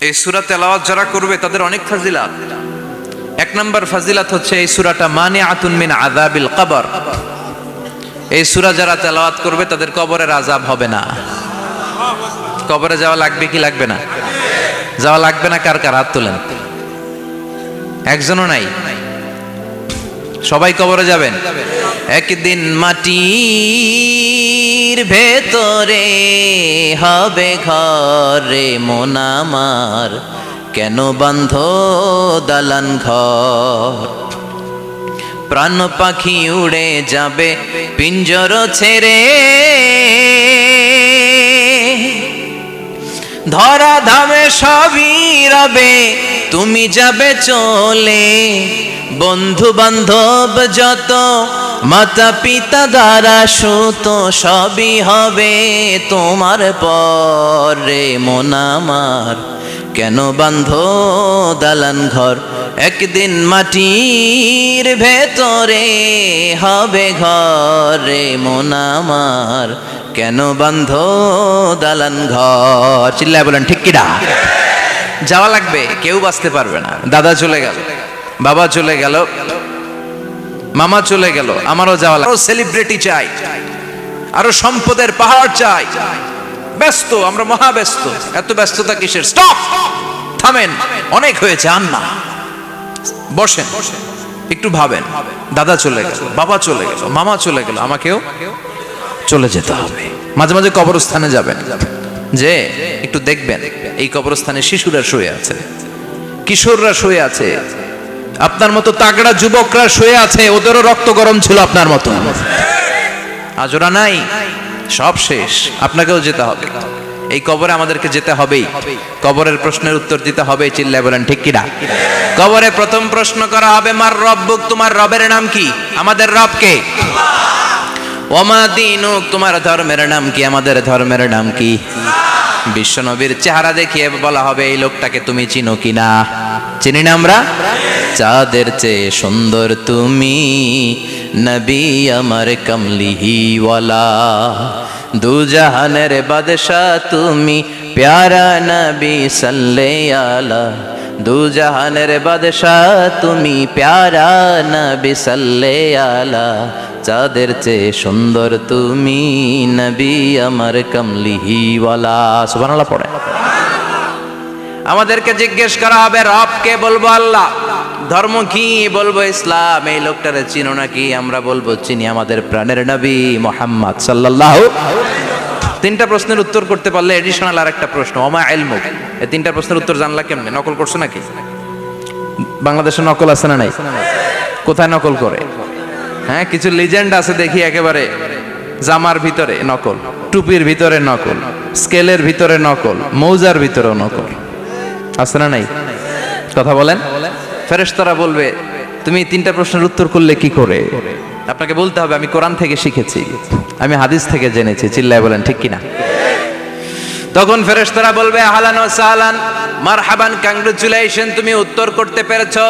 এই সূরা তেলাওয়াত যারা করবে তাদের অনেক ফাজিলাত। এক নম্বর ফাজিলাত হচ্ছে এই সূরাটা মানিআতুন মিন আযাবিল কবর। এই সূরা যারা তেলাওয়াত করবে তাদের কবরের আযাব হবে না। কবরে যাওয়া লাগবে কি লাগবে না? যাওয়া লাগবে না। কার কার হাত তোলেন? একজনও নাই। সবাই কবরে যাবেন। একদিন মাটির ভেতরে হবে ঘরে মন আমার, কেন বান্ধ দালান ঘর? প্রাণ পাখি উড়ে যাবে পিঞ্জর ছেড়ে, ধরা ধামে সবই রবে তুমি যাবে চলে। বন্ধু বান্ধব যত মাতা পিতা দ্বারা সুত সবই হবে তোমার পরে মন আমার, কেন বান্ধ দালান ঘর? একদিন মাটির ভেতরে হবে ঘরে মন আমার, কেন বান্ধ দালান ঘর? চিল্লায় বলেন ঠিক কিনা? যাওয়া লাগবে, কেউ বাঁচতে পারবে না। দাদা চলে গেল, বাবা চলে গেল, মামা চলে গেল, আমারও যাওয়া লাগবে। সেলিব্রিটি চাই, আরো সম্পদের পাহাড় চাই। ব্যস্ত, আমরা মহা ব্যস্ত। এত ব্যস্ততা কিসের? স্টপ, থামেন, অনেক হয়েছে, আর না। বসেন, একটু ভাবেন। দাদা চলে গেল, বাবা চলে গেল, মামা চলে গেল, আমাকেও চলে যেতে হবে। মাঝে মাঝে কবরস্থানে যাবেন, যে একটু দেখবেন এই কবরস্থানে শিশুরা শুয়ে আছে, কিশোররা শুয়ে আছে, আপনার মতো তাগড়া যুবকরা শুয়ে আছে, ওদেরও রক্ত গরম ছিল আপনার মতো। আজ ওরা নাই, সব শেষ। আপনাকেও যেতে হবে। এই কবরে আমাদেরকে যেতে হবেই। কবরের প্রশ্নের উত্তর দিতে হবে। চিল্লায় বলেন ঠিক কিনা? কবরে প্রথম প্রশ্ন করা হবে, মার রব্বুক, তোমার রবের নাম কি? আমাদের রব কে? ওমা দীনুক, তোমার ধর্মের নাম কি? আমাদের ধর্মের নাম কি? বিশ্বনবীর চেহারা দেখিয়ে বলা হবে এই লোকটাকে তুমি চিনো কিনা? চিনি না আমরা? চাঁদের চেয়ে সুন্দর তুমি, নবী আমার কমলিহি ওয়ালা, দু জাহানের বাদশাহ তুমি, প্যারা নবী সাল্লাল্লাহু আলা, দু জাহানের বাদশাহ তুমি, প্যারা নবী সাল্লাল্লাহু আলা, চাঁদের চেয়ে সুন্দর তুমি, নবী আমার কমলিহি ওয়ালা। সুবহানাল্লাহ পড়ে। আমাদেরকে জিজ্ঞেস করা হবে রবকে, বলবো আল্লাহ। ধর্ম কি? বলবো ইসলাম। এই লোকটারে চিনো নাকি? আমরা বলবো চিনি, আমাদের প্রাণের নবী মুহাম্মদ সাল্লাল্লাহু। তিনটা প্রশ্নের উত্তর করতে পারলে এডিশনাল আর একটা প্রশ্ন, ওমা ইলমুক। এই তিনটা প্রশ্নের উত্তর জানলা কেমনে? নকল করছো নাকি? বাংলাদেশে নকল আছে না নাই? কোথায় নকল করে? হ্যাঁ, কিছু লিজেন্ড আছে দেখি, একেবারে জামার ভিতরে নকল, টুপির ভিতরে নকল, স্কেলের ভিতরে নকল, মৌজার ভিতরেও নকল। আছে না নাই? কথা বলেন। ফেরেশতারা বলবে তুমি তিনটা প্রশ্নের উত্তর করলে কি করে? আপনাকে বলতে হবে আমি কোরআন থেকে শিখেছি, আমি হাদিস থেকে জেনেছি। চিল্লায় বলেন ঠিক কিনা? তখন ফেরেশতারা বলবে আহলান ওয়া সাহলান, মারহাবান, কংগ্রাচুলেশন, তুমি উত্তর করতে পেরেছো।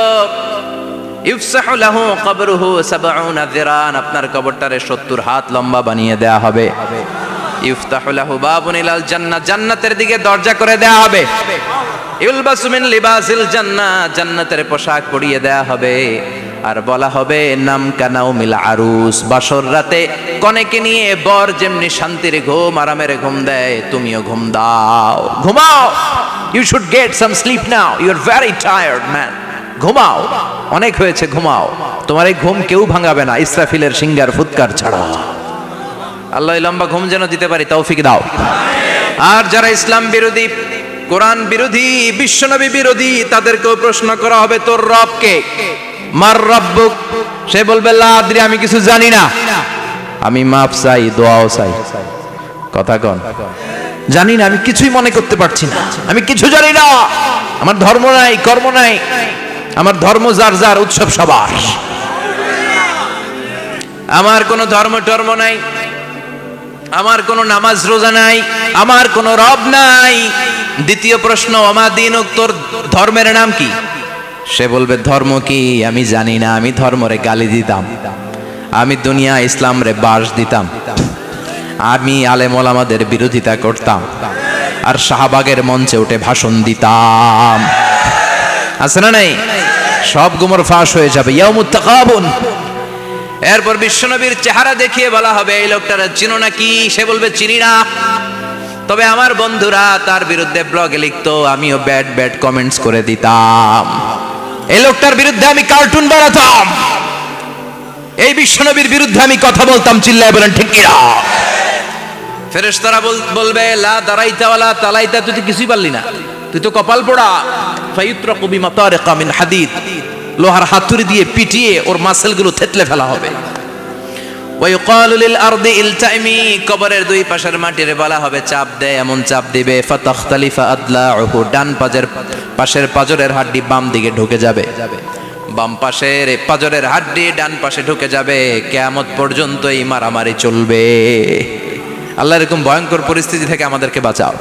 ইফসাহু লাহু কবরুহু ৭০ যিরান, আপনার কবরটারে ৭০ হাত লম্বা বানিয়ে দেয়া হবে। ইফতাহু লাহু বাবুন ইলাল জান্নাহ, জান্নাতের দিকে দরজা করে দেয়া হবে। ইউলবাসু মিন লিবাসিল জান্নাহ, জান্নাতের পোশাক পরিয়ে দেয়া হবে। আর বলা হবে নাম কানাউমিল আরুস, বাসর রাতে কনেকে নিয়ে বর যেমনি শান্তির ঘুম, আরামের ঘুম দেয়, তুমিও ঘুম দাও, ঘুমাও। You should get some sleep now, you are very tired man. ঘুমাও, অনেক হয়েছে, ঘুমাও। তোমার এই ঘুম কেউ ভাঙাবে না, ইসরাফিলের সিঙ্গার ফুৎকার ছাড়া। আল্লাহ লম্বা ঘুম যেন দিতে পারি, তৌফিক দাও। আর যারা ইসলাম বিরোধী, কোরআন বিরোধী, বিশ্বনবী বিরোধী, তাদেরকেও প্রশ্ন করা হবে তোর রব কে? মার রব্বুক, সে বলবে লা আদরি, আমি কিছু জানি না, আমি মাফ চাই, দোয়াও চাই। কথা কন, জানি না, আমি কিছুই মনে করতে পারছি না, আমি কিছু জানি না, আমার ধর্ম নাই, কর্ম নাই, আমার ধর্ম যার যার, উৎসব সবার। আমার কোনো ধর্ম টর্ম নাই, আমার কোনো নামাজ রোজা নাই, আমার কোনো রব নাই। দ্বিতীয় প্রশ্ন, ওমা দীনুক, তোর ধর্মের নাম কি? সে বলবে ধর্ম কি আমি জানি না, আমি ধর্মরে গালি দিতাম, আমি দুনিয়া ইসলাম রে বাস দিতাম, আমি আলেম ওলামাদের বিরোধিতা করতাম, আর শাহবাগের মঞ্চে উঠে ভাষণ দিতাম। আছে না নাই? সব গুমর ফাঁস হয়ে যাবে। ইয়াউমুত তাকাবুন। এরপর বিশ্বনবীর চেহারা দেখিয়ে বলা হবে এই লোকটারা চিনো নাকি? সে বলবে চিনি না, তবে আমার বন্ধুরা তার বিরুদ্ধে ব্লগে লিখতো, আমিও ব্যাড ব্যাড কমেন্টস করে দিতাম। এই লোকটার বিরুদ্ধে আমি কার্টুন বানাতাম, এই বিশ্বনবীর বিরুদ্ধে আমি কথা বলতাম। চিল্লায় বলেন ঠিক কিনা? ফেরেশতারা বলবে লা দারাইতা ওয়ালা তালাইতা, তুই তো কিছুই পারলি না, তুই তো কপাল পোড়া। ফায়ুত্রাকু বিমাতারিকা মিন হাদিদ, লোহার হাতুড়ি দিয়ে পিটিয়ে ওর মাসেলগুলো থেতলে ফেলা হবে। ওয়ায়ুকালু লিল আরদি ইলতাইমি, কবরের দুই পাশের মাটিরে বলা হবে চাপ দে, এমন চাপ দিবে ফাতাখতালিফা আদলাউহু, ডান পাশের পাজরের হাড্ডি বাম দিকে ঢুকে যাবে, বাম পাশের পাজরের হাড্ডি ডান পাশে ঢুকে যাবে। কিয়ামত পর্যন্ত এই মারামারি চলবে। আল্লাহ এরকম ভয়ঙ্কর পরিস্থিতি থেকে আমাদেরকে বাঁচাও।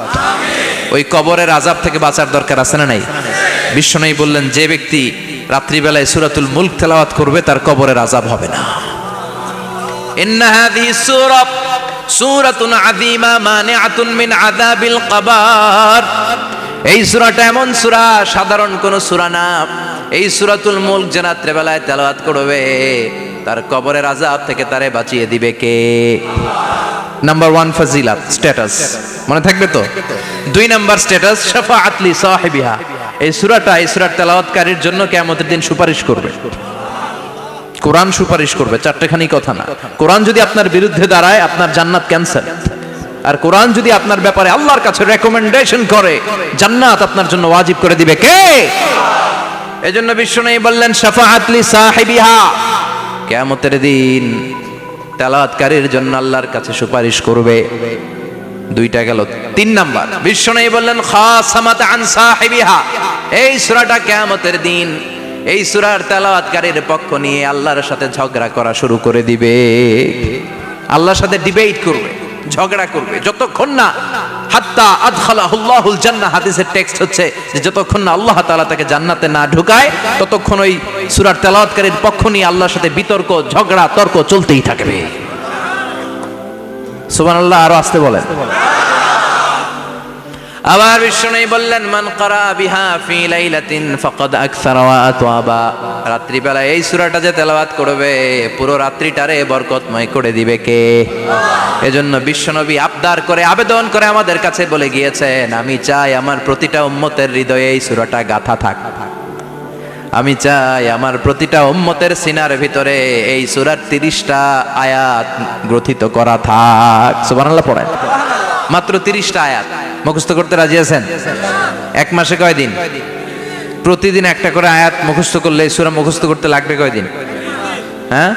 ওই কবরের আযাব থেকে বাঁচার দরকার আছে না নাই? বিশ্বনবী বললেন যে ব্যক্তি রাত্রিবেলায় সূরাতুল মুলক তেলাওয়াত করবে তার কবরের আযাব হবে না। ইন্না হাযিহি সূরাতুন আযীমা মানিআতুন মিন আযাবিল কবর। এই সূরাটা এমন সূরা, সাধারণ কোন সূরা না। এই সূরাতুল মুলক যে রাত্রিবেলায় তেলাওয়াত করবে তার কবরের আযাব থেকে তারে বাঁচিয়ে দিবে কে? নাম্বার 1 ফাজিলাত, স্ট্যাটাস মনে থাকবে তো। 2 নাম্বার স্ট্যাটাস শাফাআত লি সাহিবিহা। এই সূরাটা, এই সূরার তেলাওয়াতকারীর জন্য কিয়ামতের দিন সুপারিশ করবে। কোরআন সুপারিশ করবে, চারটেখানি কথা না। কোরআন যদি আপনার বিরুদ্ধে দাঁড়ায় আপনার জান্নাত ক্যান্সেল, আর কোরআন যদি আপনার ব্যাপারে আল্লাহর কাছে রেকমেন্ডেশন করে জান্নাত আপনার জন্য ওয়াজিব করে দিবে কে? এজন্য বিশ্বনবী বললেন শাফাআত লি সাহিবিহা, কিয়ামতের দিন তেলাওয়াতকারীর জন্য আল্লাহর কাছে সুপারিশ করবে। 2টা গেল। 3 নাম্বার বিশ্বনবী বললেন খাসামাত আন সাহিবিহা। এই সূরাটা কিয়ামতের দিন এই সূরার তেলাওয়াতকারীর পক্ষ নিয়ে আল্লাহর সাথে ঝগড়া করা শুরু করে দিবে। আল্লাহর সাথে ডিবেট করবে, ঝগড়া করবে, যতক্ষণ না হাত্তা আদখালাহুল্লাহুল জান্নাহ। হাদিসের টেক্সট হচ্ছে যে যতক্ষণ না আল্লাহ তাআলা তাকে জান্নাতে না ঢুকায় ততক্ষণ ওই সূরার তেলাওয়াতকারীর পক্ষ নিয়ে আল্লাহর সাথে বিতর্ক, ঝগড়া, তর্ক চলতেই থাকবে। সুবহানাল্লাহ। আরো আসতে বলেন। আবার বিশ্বনবী বললেন মান ক্বারা বিহা ফি লাইলাতিন ফাকাদ আকসারা ওয়া আতওয়াবা। রাত্রিবেলা এই সূরাটা যে তেলাওয়াত করবে পুরো রাত্রিটারে বরকতময় করে দিবে কে? এজন্য বিশ্বনবী আবদার করে, আবেদন করে আমাদের কাছে বলে গিয়েছেন, আমি চাই আমার প্রতিটা উম্মতের হৃদয়ে এই সূরাটা গাঁথা থাক। আমি চাই আমার প্রতিটা উম্মতের সিনার ভিতরে এই সূরার 30টা আয়াত গ্রথিত করা থাক। সুবহানাল্লাহ পড়েন। মাত্র 30টা আয়াত মুখস্থ করতে রাজি আছেন? 1 মাসে কয়দিন? প্রতিদিন একটা করে আয়াত মুখস্থ করলে এই সূরা মুখস্থ করতে লাগবে কয়দিন? হ্যাঁ,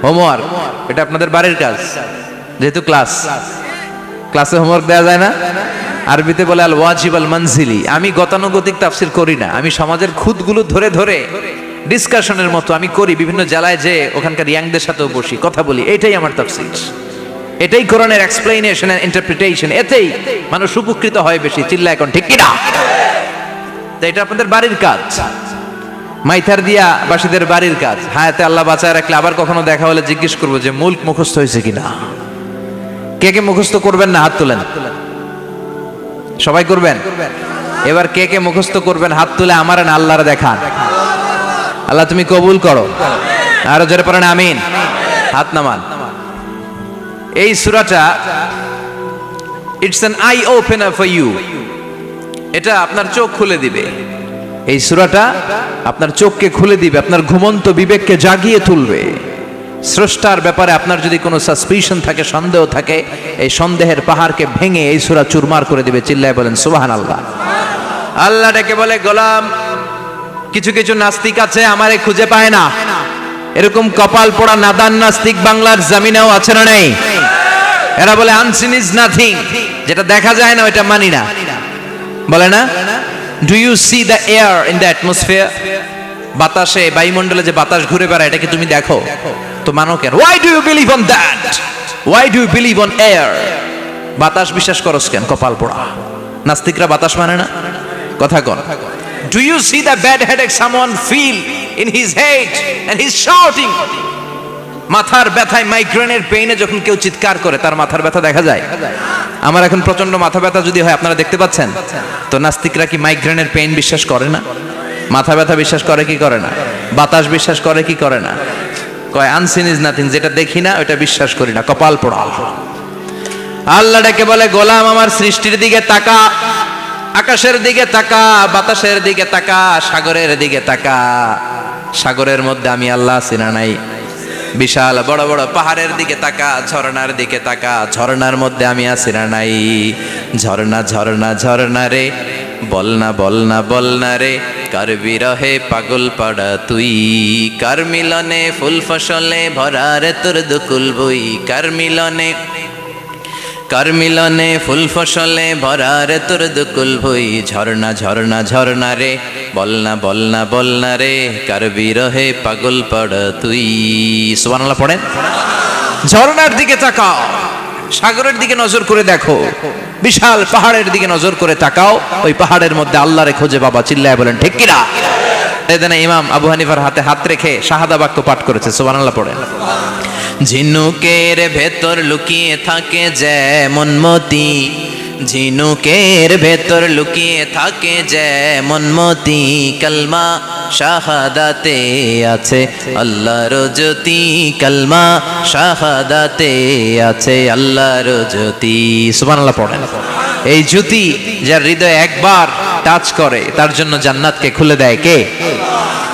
হোমওয়ার্ক। এটা আপনাদের বাড়ির কাজ, যেহেতু ক্লাসে হোমওয়ার্ক দেওয়া যায় না। আরবিতে বলে আল ওয়াজিব আল মানজিলি। আমি গতানুগতিক তাফসীর করি না, আমি সমাজের খুঁতগুলো ধরে ধরে ডিসকাশনের মতো আমি করি। বিভিন্ন জেলায় যে ওখানকার ইয়াংদের সাথেও বসি, কথা বলি। এটাই আমার তাফসীর, এটাই কোরআনের এক্সপ্লেনেশন এন্ড ইন্টারপ্রিটেশন। এতেই মানুষ উপকৃত হয় বেশি। চিল্লা এখন ঠিক কিনা? তো এটা আপনাদের বাড়ির কাজ, মাইথার দিয়া বাসীদের বাড়ির কাজ। হায়াতে আল্লাহ বাঁচায় রাখলে আবার কখনো দেখা হলে জিজ্ঞেস করবো যে মুলক মুখস্থ হয়েছে কিনা। কে কে মুখস্থ করবেন না হাত তোলেন। সবাই করবেন? এবার কে কে মুখস্থ করবেন হাত তুলে আমার না আল্লাহর দেখান। আল্লাহ তুমি কবুল করো। আরো জোরে পড়েন আমিন। হাত নামান। এই সূরাটা it's an eye opener for you. এটা আপনার চোখ খুলে দিবে। এই সূরাটা আপনার চোখকে খুলে দিবে, আপনার ঘুমন্ত বিবেককে জাগিয়ে তুলবে। স্রষ্টার ব্যাপারে আপনার যদি কোনো সাসপিশন থাকে, সন্দেহ থাকে, এই সন্দেহের পাহাড়কে ভেঙে এই সূরা চুরমার করে দিবে। চিল্লায় বলেন সুবহানাল্লাহ। আল্লাহ ডেকে বলে গোলাম, কিছু কিছু নাস্তিক আছে আমারে খুঁজে পায় না। এরকম কপাল পোড়া নাদান নাস্তিক বাংলার জমিনেও আছে না নেই? এরা বলে আনসিন ইজ নাথিং, যেটা দেখা যায় না ওটা মানি না, বলে না? Do you see the air in the atmosphere? বাতাসে, বায়ুমণ্ডলে যে বাতাস ঘুরে বেড়ায় এটা কি তুমি দেখো? তো মানো কেন? Why do you believe on that? Why do you believe on air? বাতাস বিশ্বাস করস কেন? কপাল পোড়া নাস্তিকরা বাতাস মানে না। কথা কন। Do you see the bad headache someone feel in his head and he's shouting? মাথার ব্যথায়, মাইগ্রেনের পেইনে যখন কেউ চিৎকার করে তার মাথার ব্যথা দেখা যায়। আমার এখন প্রচন্ড মাথা ব্যথা যদি হয়, আপনারা দেখতে পাচ্ছেন তো, নাস্তিকরা কি মাইগ্রেনের পেইন বিশ্বাস করে না? মাথা ব্যথা বিশ্বাস করে কি করে না? বাতাস বিশ্বাস করে কি করে না? কয় আনসিন ইজ নাথিং, যেটা দেখি না ওটা বিশ্বাস করি না, কপাল পোড়া। আল্লাহ ডেকে বলে, গোলাম আমার সৃষ্টির দিকে তাকা, আকাশের দিকে তাকা, বাতাসের দিকে তাকা, সাগরের দিকে তাকা। সাগরের মধ্যে আমি আল্লাহ আছি না নাই? বিশাল বড় বড় পাহাড়ের দিকে তাকা, ঝর্ণার দিকে তাকা, ঝর্ণার মধ্যে আমি আছি না নাই? ঝর্ণা ঝর্ণা ঝর্ণা রে, বলনা বলনা বলনা রে, কার বিরহে পাগল পাড়া তুই, কার মিলনে ফুল ফসলে ভরা রে তোর দুকুল বই, কার মিলনে, কার মিলনে ফুল ফসলে ভরা রে তোর দুকুল ভই। ঝর্ণা ঝর্ণা ঝর্ণা রে, বলনা বলনা বলনা রে, কার বিরহে পাগল পাড়া তুই। সুবহানাল্লাহ পড়েন। ঝর্ণার দিকে তাকাও, সাগরের দিকে নজর করে দেখো, বিশাল পাহাড়ের দিকে নজর করে তাকাও, ওই পাহাড়ের মধ্যে আল্লাহরে খুঁজে পাবা। চিল্লায় বলেন ঠিক কিনা? এদিনে ইমাম আবু হানিফার হাতে হাত রেখে শাহাদা বাক্য পাঠ করেছে। সুবহানাল্লাহ পড়েন। ঝিনুকের ভেতর লুকিয়ে থাকে যেমন মতি, ঝিনুকের ভেতর লুকিয়ে থাকে যেমন মতি, কালমা শাহাদাতে আছে আল্লাহর জ্যোতি, কালমা শাহাদাতে আছে আল্লাহর জ্যোতি। সুবহানাল্লাহ পড়েন। এই জ্যোতি যার হৃদয়ে একবার টাচ করে তার জন্য জান্নাতকে খুলে দেয় কে?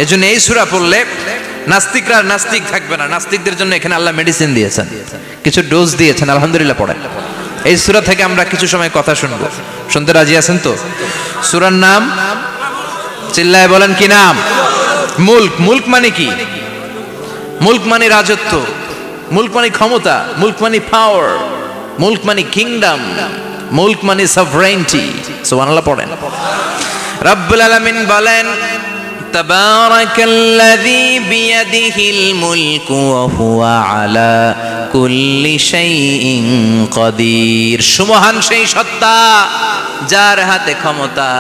এজন্য এই সূরা পড়লে নাস্তিকরা নাস্তিক থাকবে না। নাস্তিকদের জন্য এখানে আল্লাহ মেডিসিন দিয়েছেন, কিছু ডোজ দিয়েছেন। আলহামদুলিল্লাহ পড়েন। এই সূরা থেকে আমরা কিছু সময় কথা শুনবো, শুনতে রাজি আছেন তো? সূরার নাম চিল্লায় বলেন কি নাম? মুলক। মুলক মানে কি? মুলক মানে রাজত্ব, মুলক মানে ক্ষমতা, মুলক মানে পাওয়ার, মুলক মানে কিংডম, মুলক মানে সভরেইনটি। সুবহানাল্লাহ পড়েন। রব্বুল আলামিন বলেন, তাবারাকাল্লাযী বিয়াদিহিল মুলকু ওয়া হুয়া আলা কুল্লি শাইইন কাদির। সুমহান সেই সত্তা যার হাতে ক্ষমতা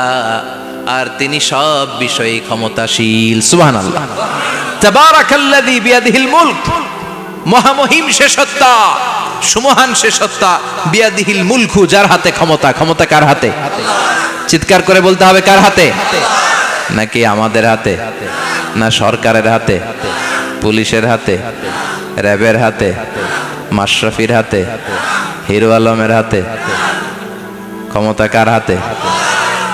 আর তিনি সব বিষয়ে ক্ষমতাশীল। সুবহানাল্লাহ। তাবারাকাল্লাযী বিয়াদিহিল মুলক, মহামহিম সে সত্তা, সুমহান সে সত্তা, বিয়াদিহিল মুলকু যার হাতে ক্ষমতা। ক্ষমতা কার হাতে? চিৎকার করে বলতে হবে, কার হাতে? নাকি আমাদের হাতে, না সরকারের হাতে, পুলিশের হাতে, র্যাবের হাতে, মাশরাফির হাতে, হিরো আলমের হাতে? ক্ষমতা কার হাতে?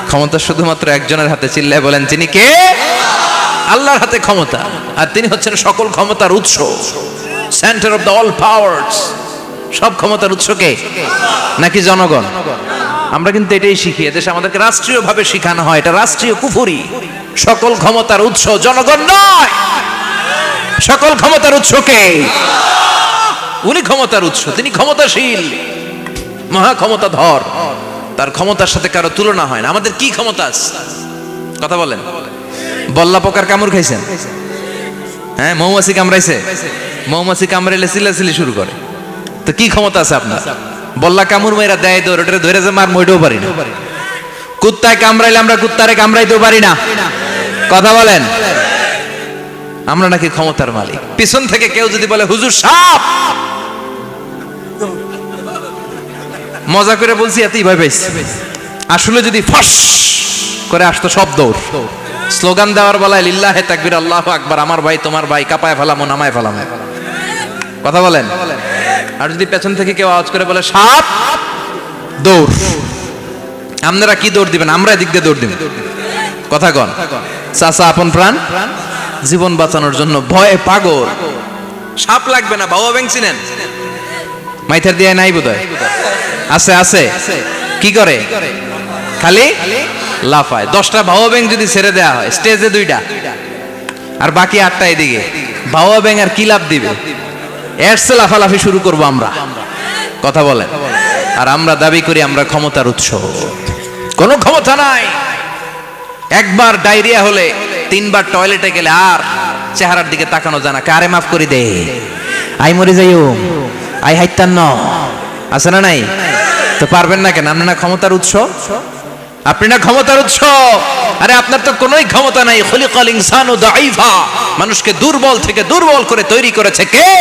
ক্ষমতা শুধুমাত্র একজনের হাতে। চিল্লায় বলেন তিনি কে? আল্লাহর হাতে ক্ষমতা, আর তিনি হচ্ছেন সকল ক্ষমতার উৎস, centre of the all powers. সব ক্ষমতার উৎস কে? নাকি জনগণ? আমরা কিন্তু এটাই শিখি, এদেশে আমাদেরকে রাষ্ট্রীয়ভাবে শিখানো হয়, এটা রাষ্ট্রীয় কুফরি। সকল ক্ষমতার উৎস জনগণ নয়, সকল ক্ষমতার উৎস কে? উনি ক্ষমতার উৎস, তিনি ক্ষমতাশীল, মহা ক্ষমতাধর, তার ক্ষমতার সাথে কারো তুলনা হয় না। আমাদের কি ক্ষমতা আছে? কথা বলেন। বল্লা পোকার কামড় খাইছেন? হ্যাঁ, মৌমাছি কামড়াইছে? মৌমাছি কামড়াইলে চিল্লাচিল্লি শুরু করে, তো কি ক্ষমতা আছে আপনার? বল্লা কামড় মেয়েরা দেয় দৌড়, ওটা ধরে যে মার মইটাও পারি না। কুত্তায় কামড়াইলে আমরা কুত্তারে কামড়াইতেও পারি না। কথা বলেন। আমরা নাকি ক্ষমতার মালিক। পিছন থেকে কেউ যদি বলে হুজুর সাপ, মজা করে বলছি এতই ভয় পাইছি, আসলে যদি ফস করে আসতো সব দৌড়। স্লোগান দেওয়ার বেলায় লিল্লাহে তাকবীর, আল্লাহু আকবার, আমার ভাই তোমার ভাই, কাপায় ফেলামো নামায় ফেলামো। কথা বলেন। আর যদি পেছন থেকে কেউ আওয়াজ করে বলে সাপ, দৌড়। আপনারা কি দৌড় দিবেন? আমরা এদিক দিয়ে দৌড় দিব। কথা কন। চাচা আপন প্রাণ জীবন বাঁচানোর জন্য ভয়ে পাগল। সাপ লাগবে না, বাবা ব্যাং চিনেন? মাইথার দিয়ে নাই বোধহয়, আছে আছে। কি করে? খালি লাফায়। 10টা ভাও ব্যাং যদি ছেড়ে দেওয়া হয়, স্টেজে 2টা আর বাকি 8টা এদিকে, ভাও ব্যাং আর কি লাভ দিবে? এরসে লাফালাফি শুরু করবো আমরা। কথা বলেন। আর আমরা দাবি করি আমরা ক্ষমতার উৎস। কোনো ক্ষমতা নাই। একবার ডায়রিয়া হলে 3বার টয়লেটে গেলে আর চেহারার দিকে তাকানো যায় না। কারে মাফ করি দে, আই মরে যাইও, আই হাইতান ন, আছে না নাই? তো পারবেন না কেন? আমরা না ক্ষমতার উৎস। আপনি না ক্ষমতার উৎস? আরে আপনার তো কোনোই ক্ষমতা নাই। খুলিকাল ইনসানু দাঈফা, মানুষকে দুর্বল থেকে দুর্বল করে তৈরি করেছে কে?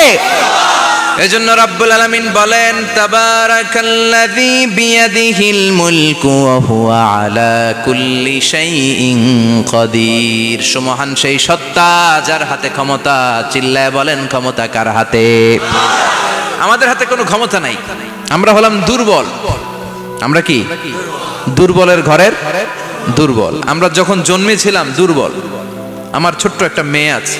এজন্য রাব্বুল আলামিন বলেন, তাবারাকাল্লাযী বিয়াদিহিল মুলকু ওয়া হুয়া আলা কুল্লি শাইইন কাদির। সুমহান সেই সত্তা যার হাতে ক্ষমতা। চিল্লায় বলেন, ক্ষমতা কার হাতে? আমাদের হাতে কোনো ক্ষমতা নাই। আমরা হলাম দুর্বল। আমরা কি? দুর্বলের ঘরের দুর্বল। আমরা যখন জন্মেছিলাম দুর্বল। আমার ছোট্ট একটা মেয়ে আছে,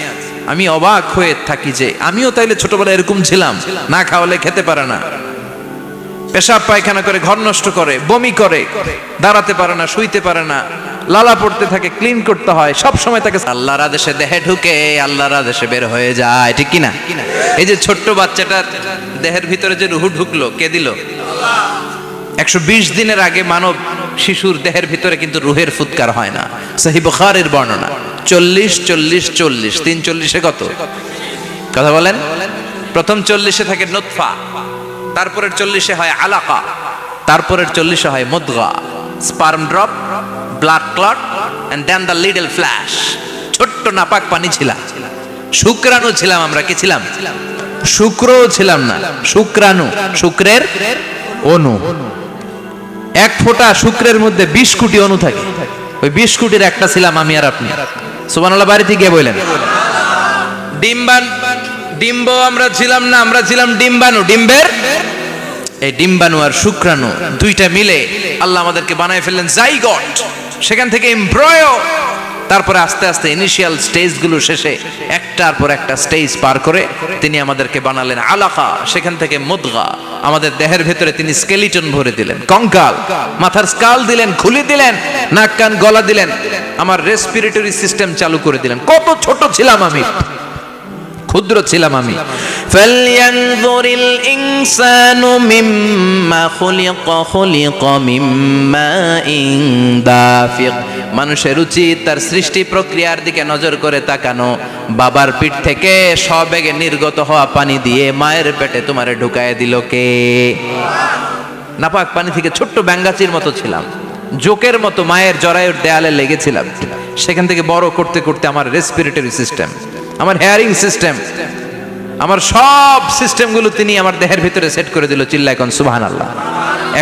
আমি অবাক হয়ে থাকি যে আমিও তাইলে ছোটবেলায় এরকম ছিলাম, না খাওয়ালে খেতে পারে না, পেশাব পায়খানা করে, ঘর নষ্ট করে, বমি করে, দাঁড়াতে পারে না, শুইতে পারে না, লালা পড়তে থাকে, ক্লিন করতে হয়, সব সময় তাকে আল্লাহর আদেশে দেহে ঢুকে, আল্লাহর আদেশে বের হয়ে যায়, ঠিক কি না? এই যে ছোট্ট বাচ্চাটার দেহের ভিতরে যে রুহু ঢুকলো, কে দিল? 120 দিনের আগে মানব শিশুর দেহের ভিতরে কিন্তু রুহের ফুৎকার হয় না। সহিহ বুখারীর বর্ণনা 40 40 40, 3 40-এ কত? কথা বলেন। প্রথম 40-এ থাকে নুতফা, তারপরের 40-এ হয় আলাকা, তারপরের 40-এ হয় মুদগা, sperm drop, blood clot and then the little flesh. ছোট্ট নাপাক পানি ছিলাম, শুক্রাণু ছিলাম আমরা। কি ছিলাম? শুক্রও ছিলাম না, শুক্রাণু, শুক্রের অণু। এক ফোঁটা শুক্রের মধ্যে 20 কোটি অণু থাকে। ওই 20 কোটির একটা ছিলাম আমি আর আপনি। সুবহানাল্লাহ, বাড়িতে গিয়ে বললেন। ডিম্ব আমরা ছিলাম না, আমরা ছিলাম ডিম্বাণু। ডিম্বের এই ডিম্বাণু আর শুক্রাণু দুইটা মিলে আল্লাহ আমাদেরকে বানায় ফেললেন জাইগট, সেখান থেকে এমব্রয়ো, তারপরে আস্তে আস্তে ইনিশিয়াল স্টেজগুলো শেষে একটার পর একটা স্টেজ পার করে তিনি আমাদেরকে বানালেন আলাকা, সেখান থেকে মুদগা। আমাদের দেহের ভেতরে তিনি স্কেলিটন ভরে দিলেন, কঙ্কাল, মাথার স্কাল দিলেন, খুলি দিলেন, নাক কান গলা দিলেন, আমার রেসপিরেটরি সিস্টেম চালু করে দিলেন। কত ছোট ছিলাম আমি, ক্ষুদ্র ছিলাম আমি। ফালয়ানযুরিল ইনসানু মিম্মা খুলিকা, খুলিকা মিম্মাইন দাফিক। মানুষের উচিত তার সৃষ্টি প্রক্রিয়ার দিকে নজর করে তাকানো। বাবার পিঠ থেকে সবেগে নির্গত হওয়া পানি দিয়ে মায়ের পেটে তোমারে ঢুকায় দিল কে? নাপাক পানি থেকে ছোট্ট ব্যাঙ্গাচির মতো ছিলাম, জোকের মতো মায়ের জরায়ুর দেয়ালে লেগেছিলাম। সেখান থেকে বড় করতে করতে আমার রেসপিরেটরি সিস্টেম, আমার হেয়ারিং সিস্টেম, আমার সব সিস্টেমগুলো তিনি আমার দেহের ভিতরে সেট করে দিল। চিল্লায় কোন সুবহানাল্লাহ।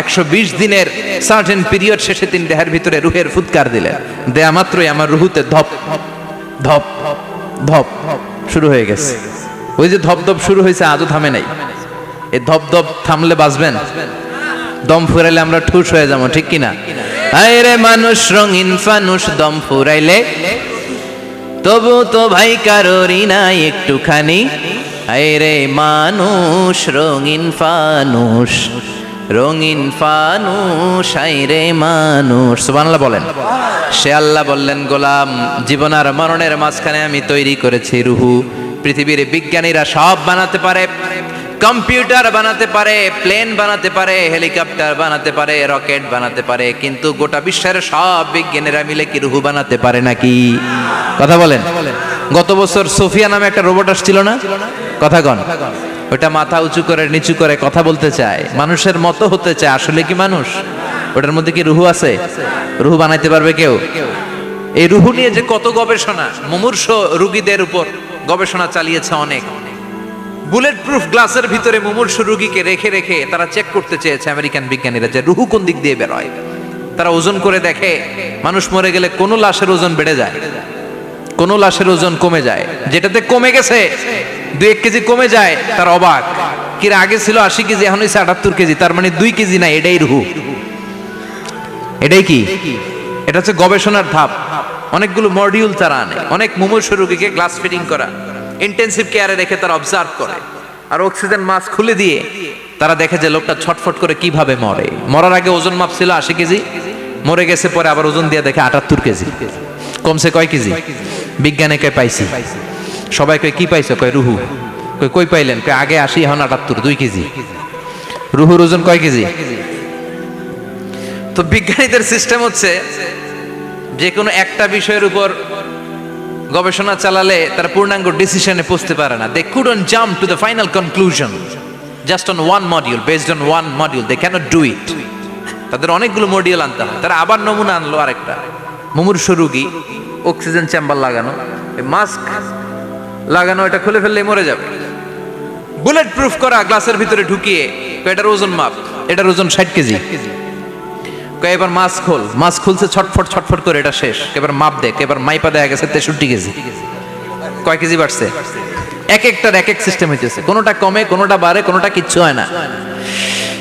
120 দিনের সার্টেন পিরিয়ড শেষে তিনি দেহের ভিতরে রুহের ফুৎকার দিলেন। দেয়া মাত্রই আমার রুহুতে ধপ ধপ ধপ শুরু হয়ে গেছে। ওই যে ধপ ধপ শুরু হয়েছে, আজও থামে নাই। এই ধপ ধপ থামলে বাঁচবেন? দম ফুরাইলে আমরা ঠুস হয়ে যাবো, ঠিক কিনা? আরে মানুষ রঙিন ফানুষ, দম ফুরাইলে তবু তো ভাই কারোরই নাই একটুখানি। আরে মানুষ রঙিন ফানুষ, রঙিন ফানুষ, আইরে মানুষ। সুবহানাল্লাহ বলেন। সে আল্লাহ বললেন, গোলাম, জীবন আর মরণের মাঝখানে আমি তৈরি করেছি রুহু। পৃথিবীর বিজ্ঞানীরা সব বানাতে পারে, কম্পিউটার বানাতে পারে, প্লেন বানাতে পারে, হেলিকপ্টার বানাতে পারে, রকেট বানাতে পারে, কিন্তু গোটা বিশ্বের সব বিজ্ঞানীরা মিলে কি রুহু বানাতে পারে নাকি? কথা বলেন। গত বছর সোফিয়া নামে একটা রোবট আসছিল না? কথা কন। ওটা মাথা উঁচু করে নিচু করে কথা বলতে চায়, মানুষের মতো হতে চায়। আসলে কি মানুষ? ওটার মধ্যে কি রুহু আছে? রুহু বানাইতে পারবে কেউ? এই রুহু নিয়ে যে কত গবেষণা, মুমূর্ষ রোগীদের উপর গবেষণা চালিয়েছে অনেক। বুলেট প্রুফ গ্লাসের ভিতরে মুমূর্ষ রোগীকে রেখে রেখে তারা চেক করতে চেয়েছে আমেরিকান বিজ্ঞানীরা যে রুহু কোন দিক দিয়ে বের হয়। তারা ওজন করে দেখে, মানুষ মরে গেলে কোন লাশের ওজন বেড়ে যায়, কোন লাশের ওজন কমে যায়। যেটাতে কমে গেছে 2-1 কেজি কমে যায়, তার অবাক। কি আগে ছিল 80 কেজি, এখন হয়েছে 78 কেজি, তার মানে 2 কেজি না, এটাই রুহু। এটাই কি? এটা হচ্ছে গবেষণার ধাপ। অনেকগুলো মডিউল তারা আনে, অনেক মুমূর্ষ রোগীকে গ্লাস ফিটিং করা, ইন্টেন্সিভ কেয়ারে রেখে তারা অবজার্ভ করে, আর অক্সিজেন মাস্ক খুলে দিয়ে তারা দেখে যে লোকটা ছটফট করে কিভাবে মরে। মরার আগে ওজন মাপ ছিল 80 কেজি, মরে গেছে পরে আবার ওজন দিয়ে দেখে 78 কেজি। কমছে কয় কেজি? বিজ্ঞানে কয় পাইছি। সবাই কয় কি পাইছো? কয় রুহু। কই পাইলেন? কয় আগে 80, এখন 78, 2 কেজি। রুহুর ওজন কয় কেজি? তো বিজ্ঞানীদের সিস্টেম হচ্ছে যে কোনো একটা বিষয়ের উপর গবেষণা চালালে তারা পূর্ণাঙ্গ ডিসিশনে পৌঁছতে পারে না। They couldn't jump to the final conclusion just on one module, based on one module. They cannot do it. তাদের অনেকগুলো মডিউল আনতে হয়। তারা আবার নমুনা আনলো আরেকটা, মুমূর্ষ রোগী, অক্সিজেন চেম্বার লাগানো, মাস্ক লাগানো, এটা খুলে ফেললে মরে যাবে। বুলেট প্রুফ করা গ্লাসের ভিতরে ঢুকিয়ে এটার ওজন মাপ, এটার ওজন 60 কেজি। এবার মাস্ক খোল, মাস্ক খুলছে ছটফট ছটফট করে, এটা শেষ। এবার মাপ দেখ, এবার মাইপা দেখা গেছে 63 কেজি। কয় কেজি বাড়ছে? এক একটার এক এক সিস্টেম হইতেছে, কোনোটা কমে, কোনোটা বাড়ে, কোনোটা কিচ্ছু হয় না।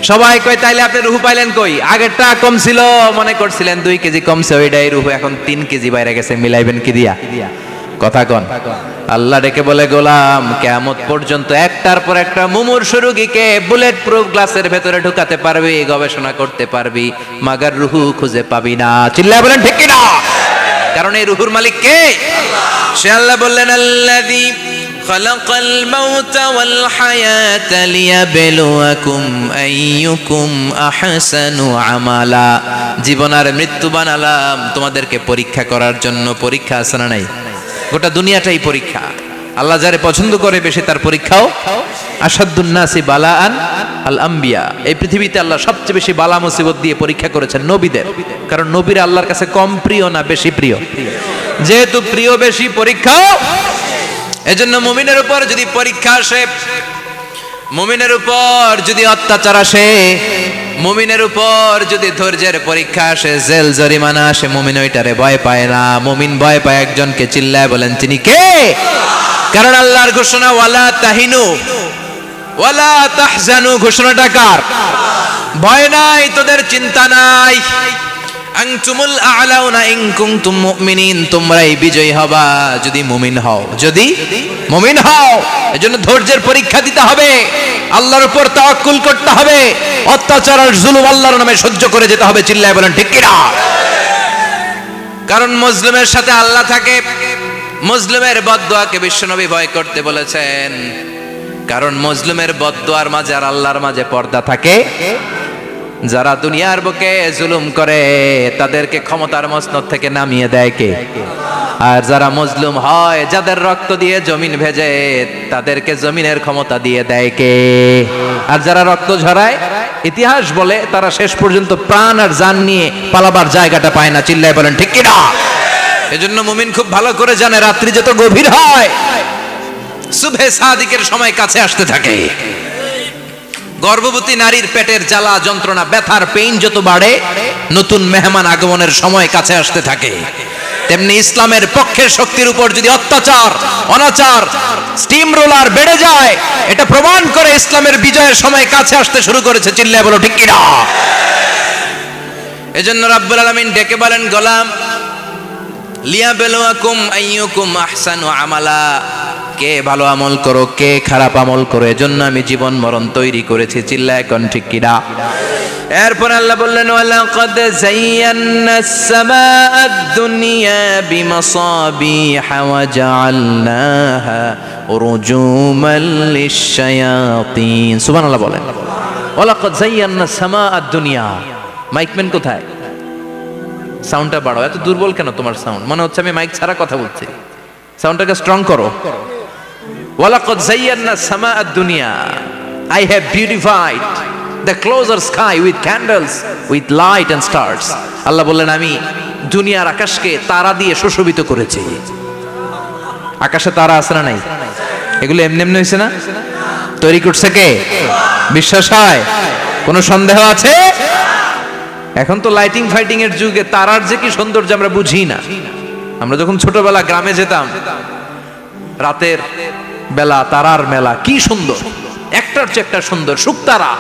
সবাই কয় তাইলে আপনি রুহু পাইলেন কই? আগেরটা কম ছিল, মনে করছিলেন 2 কেজি কমছে, ওইটাই রুহু, এখন 3 কেজি বাইরে গেছে, মিলাইবেন কি দিয়া? কথা কন। আল্লাহ ডেকে বলে, গোলাম কিয়ামত পর্যন্ত একটার পর একটা মুমূর্ষ রোগীকে বুলেট প্রুফ গ্লাসের ভেতরে ঢুকাতে পারবি, গবেষণা করতে পারবি, মাগার রুহু খুঁজে পাবি না। চিল্লায় বলেন ঠিক কিনা? কারণ এই রুহুর মালিক কে? সে আল্লাহ বললেন, আল্লাযী খালাকাল মাউতা ওয়াল হায়াতা লিয়াবলুয়াকুম আইয়ুকুম আহসানু আমালা। জীবন আর মৃত্যু বানালাম তোমাদেরকে পরীক্ষা করার জন্য। পরীক্ষা আছে না নাই? গোটা দুনিয়াটাই পরীক্ষা। আল্লাহ যারে পছন্দ করে বেশি তার পরীক্ষাও। আসাদুন নাসি বালাআন আল আম্বিয়া। এই পৃথিবীতে আল্লাহ সবচেয়ে বেশি বালা মুসিবত দিয়ে পরীক্ষা করেছেন নবীদের, কারণ নবীরা আল্লাহর কাছে কম প্রিয় না বেশি প্রিয়? যেহেতু প্রিয় বেশি, পরীক্ষাও। এজন্য মুমিনের উপর যদি পরীক্ষা আসে, মুমিনের উপর যদি অত্যাচার আসে, মুমিনের উপর যদি ধৈর্যের পরীক্ষা আসে, জেল জরিমানা আসে, মুমিন ওইটারে ভয় পায় না। মুমিন ভয় পায় একজনকে। চিল্লায় বলেন তিনি কে? কারণ আল্লাহর ঘোষণা, ওয়ালা তাহিনু ওয়ালা তাহজানু। ঘোষণাটা কার? ভয় নাই, তোদের চিন্তা নাই। আনতুমুল আ'লাউনা ইন কুনতুম মুমিনিন। তোমরাই বিজয়ী হবা যদি মুমিন হও, যদি মুমিন হও। এজন্য ধৈর্যের পরীক্ষা দিতে হবে, আল্লাহর উপর তাওয়াক্কুল করতে হবে, অত্যাচার আর জুলুম আল্লাহর নামে সহ্য করে যেতে হবে। চিল্লায় বলেন ঠিক কিনা? কারণ মুসলিমের সাথে আল্লাহ থাকে। মুসলিমের বদদুয়াকে বিশ্বনবী ভয় করতে বলেছেন, কারণ মুসলিমের বদদুয়ার মাঝে আর আল্লাহর মাঝে পর্দা থাকে। যারা দুনিয়ার বুকে জুলুম করে তাদেরকে ক্ষমতার মসনদ থেকে নামিয়ে দেয় কে? আর যারা মজলুম হয়, যাদের রক্ত দিয়ে জমিন ভেজে, তাদেরকে জমিনের ক্ষমতা দিয়ে দেয় কে? আর যারা রক্ত ঝরায়, ইতিহাস বলে তারা শেষ পর্যন্ত প্রাণ আর জান নিয়ে পালাবার জায়গাটা পায় না। চিল্লায় বলেন ঠিক কিনা? এজন্য মুমিন খুব ভালো করে জানে, রাত্রি যত গভীর হয়, সুবহে সাদিকের সময় কাছে আসতে থাকে। গর্ভবতী নারীর পেটের জ্বালা যন্ত্রণা, ব্যথার পেইন যত বাড়ে, নতুন মেহমান আগমনের সময় কাছে আসতে থাকে। তেমনি ইসলামের পক্ষের শক্তির উপর যদি অত্যাচার, অনাচার, স্টিম রোলার বেড়ে যায়, এটা প্রমাণ করে ইসলামের বিজয়ের সময় কাছে আসতে শুরু করেছে। চিল্লায় বলো ঠিক কিনা? এজন্য রাব্বুল আলামিন ডেকে বলেন, গোলাম লিয়াবলুয়াকুম আইয়ুকুম আহসানু আমালা। কে ভালো আমল করো, কে খারাপ আমল করো, এজন্য আমি জীবন মরণ তৈরি করেছি। চিল্লায় কোন ঠিক কিনা? এরপর আল্লাহ বললেন, ওয়ালাকাদ যায়্যানাস সামাআদ দুনিয়া বিমাসাবিহা ওয়া জাআলনাহা রুজুমান লিশ-শায়াতিন। সুবহানাল্লাহ বলেন। ওয়ালাকাদ যায়্যানাস সামাআদ দুনিয়া। মাইকম্যান কোথায়? সাউন্ডটা বাড়াও। এত দুর্বল কেন তোমার সাউন্ড? মনে হচ্ছে আমি মাইক ছাড়া কথা বলছি। সাউন্ডটাকে স্ট্রং করো। ওয়ালাকাদ যায়্যানাস সামাআদ দুনিয়া। I have beautified the closer sky with candles, with light and stars. আল্লাহ বললেন, আমি দুনিয়ার আকাশকে তারা দিয়ে সুশোভিত করেছি। আকাশে তারা আছে না নাই? এগুলো এমনি এমনি হয়েছে না? তৈরি করছে কে? বিশ্বাস হয়? কোনো সন্দেহ আছে? এখন তো লাইটিং ফাইটিং এর যুগে তারার যে কি সৌন্দর্য আমরা বুঝি না। আমরা যখন ছোটবেলা গ্রামে যেতাম, রাতের বেলা তারার মেলা, কি সুন্দর, একটার চেয়ে একটা সুন্দর। শুকতারা,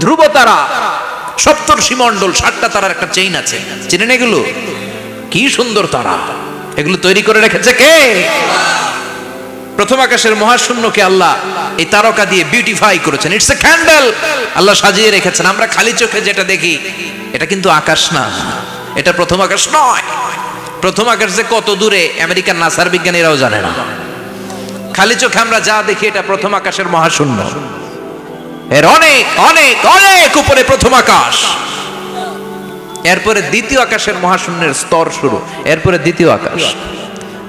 ধ্রুব তারা, সপ্তর্ষি মণ্ডল, 7টা তারার একটা চেইন আছে, চেনেন এগুলো? কি সুন্দর তারা! এগুলো তৈরি করে রেখেছে কে? প্রথম আকাশের মহাশূন্যকে আল্লাহ এই তারকা দিয়ে বিউটিফাই করেছেন। It's a candle. আল্লাহ সাজিয়ে রেখেছেন। আমরা খালি চোখে যেটা দেখি, এটা কিন্তু আকাশ না, এটা প্রথম আকাশ নয়। প্রথম আকাশ যে কত দূরে আমেরিকার নাসার বিজ্ঞানীরাও জানে না। খালি চোখে আমরা যা দেখি, এটা প্রথম আকাশের মহাশূন্য। এর অনেক অনেক অনেক উপরে প্রথম আকাশ। এরপরে দ্বিতীয় আকাশের মহাশূন্যের স্তর শুরু, এরপরে দ্বিতীয় আকাশ,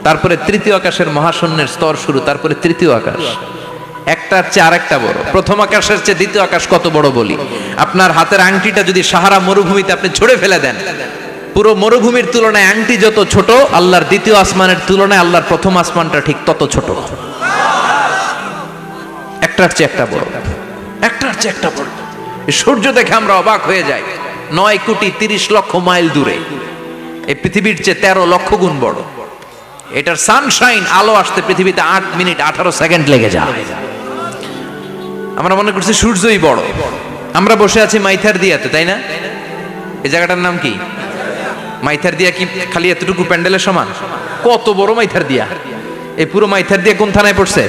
তারপরে তৃতীয় আকাশের মহাশূন্যের স্তর শুরু, তারপরে তৃতীয় আকাশ, একটার চেয়ে আরেকটা বড়। প্রথম আকাশের চেয়ে দ্বিতীয় আকাশ কত বড় বলি, আপনার হাতের আংটিটা যদি সাহারা মরুভূমিতে আপনি ছুঁড়ে ফেলে দেন, পুরো মরুভূমির তুলনায় আংটি যত ছোট, আল্লাহর দ্বিতীয় আসমানের তুলনায় আল্লাহর প্রথম আসমানটা ঠিক তত ছোট। একটার চেয়ে একটা বড়, একটার চেয়ে একটা বড়। এই সূর্য দেখে আমরা অবাক হয়ে যাই, 9,30,00,000 মাইল দূরে, এই পৃথিবীর চেয়ে 13 লক্ষ গুণ বড়। এটার সানশাইন, আলো আসতে পৃথিবীতে 8 মিনিট 18 সেকেন্ড লেগে যায়। আমরা মনে করছি সূর্যই বড়। আমরা বসে আছি মাইথার দিয়াতে, তাই না? এই জায়গাটার নাম কি? মাইথার দিয়া। কি খালি এতটুকু প্যান্ডেলের সমান? কত বড় মাইথার দিয়া! এই পুরো মাইথার দিয়া কোন থানায় পড়ছে?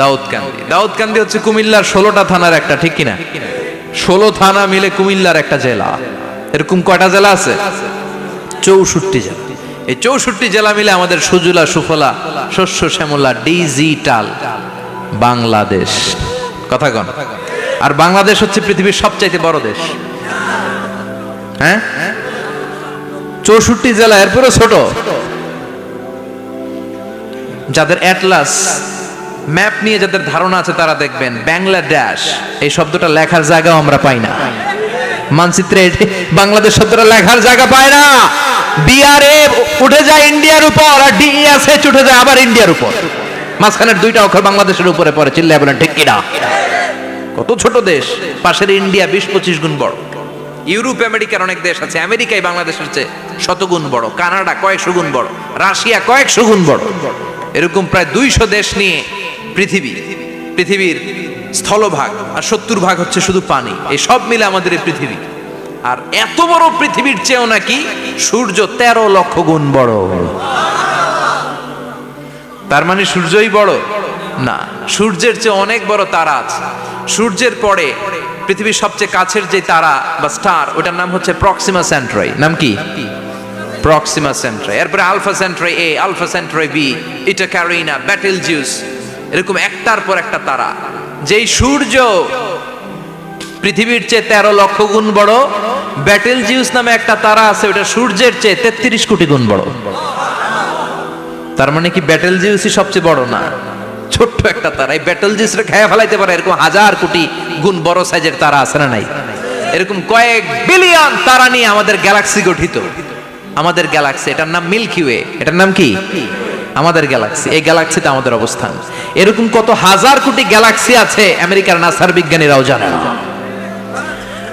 দাউদকান্দি। দাউদকান্দি হচ্ছে কুমিল্লার 16টা থানার একটা, ঠিক কিনা? 16 থানা মিলে কুমিল্লার একটা জেলা। এরকম কয়টা জেলা আছে? 64 জেলা। এই 64 জেলা মিলে আমাদের সুজলা সুফলা শস্য শ্যামলা ডিজিটাল বাংলাদেশ। কথা কন। আর বাংলাদেশ হচ্ছে পৃথিবীর সবচাইতে বড় দেশ। হ্যাঁ, 64 জেলা, এরপরে ছোট। যাদের অ্যাটলাস ম্যাপ নিয়ে যাদের ধারণা আছে তারা দেখবেন বাংলাদেশ এই শব্দটা লেখার জায়গাও আমরা পাই না। মানচিত্রে বাংলাদেশ শব্দটা লেখার জায়গা পায় না। বিআরএ উঠে যায় ইন্ডিয়ার উপর, আর ডিএসএচ উঠে যায় আবার ইন্ডিয়ার উপর। মাঝখানের দুইটা অক্ষর বাংলাদেশের উপরে পড়ে। চিল্লায় বলেন ঠিক কিনা? কত ছোট দেশ! পাশের ইন্ডিয়া 20-25 গুণ বড়। ইউরোপ আমেরিকার অনেক দেশ আছে, আমেরিকায় বাংলাদেশের চেয়ে শতগুণ বড়। কানাডা কয়েকশো গুণ বড়, রাশিয়া কয়েকশো গুণ বড়। এরকম প্রায় 200 দেশ নিয়ে পৃথিবীর স্থলভাগ, আর 70% হচ্ছে শুধু পানি। এই সব মিলে আমাদের এই পৃথিবী। আর এত বড় পৃথিবীর চেয়েও নাকি সূর্য 13 লক্ষ গুণ বড়। তার মানে সূর্যই বড় না, সূর্যের চেয়ে অনেক বড় তারা আছে। সূর্যের পরে পৃথিবীর সবচেয়ে কাছের যে তারা বা স্টার, ওটার নাম হচ্ছে প্রক্সিমা সেন্ট্রাই। নাম কি? প্রক্সিমা সেন্ট্রাই। এরপরে আলফা সেন্ট্রাই এ, আলফা সেন্ট্রাই বি, ইটা ক্যারিনা, বেটেলজিউস, এরকম একটার পর একটা তারা। যেই সূর্য পৃথিবীর চেয়ে 13 লক্ষ গুণ বড়, বেটেলজিউস নামে একটা তারা আছে, ওটা সূর্যের চেয়ে 33 কোটি গুণ বড়। তার মানে কি বেটেলজিউসই সবচেয়ে বড় না? ছোট্ট একটা তারা। এই বেটেলজিউসরে খেয়ে ফেলাইতে পারে এরকম 1000 কোটি গুণ বড় সাইজের তারা আছে না নাই? এরকম কয়েক বিলিয়ন তারা নিয়ে আমাদের গ্যালাক্সি গঠিত। আমাদের গ্যালাক্সি, এটার নাম মিল্কি ওয়ে। এটার নাম কি? আমাদের গ্যালাক্সি। এই গ্যালাক্সিতে আমাদের অবস্থান। এরকম কত হাজার কোটি গ্যালাক্সি আছে আমেরিকার নাসার বিজ্ঞানীরাও জানে না।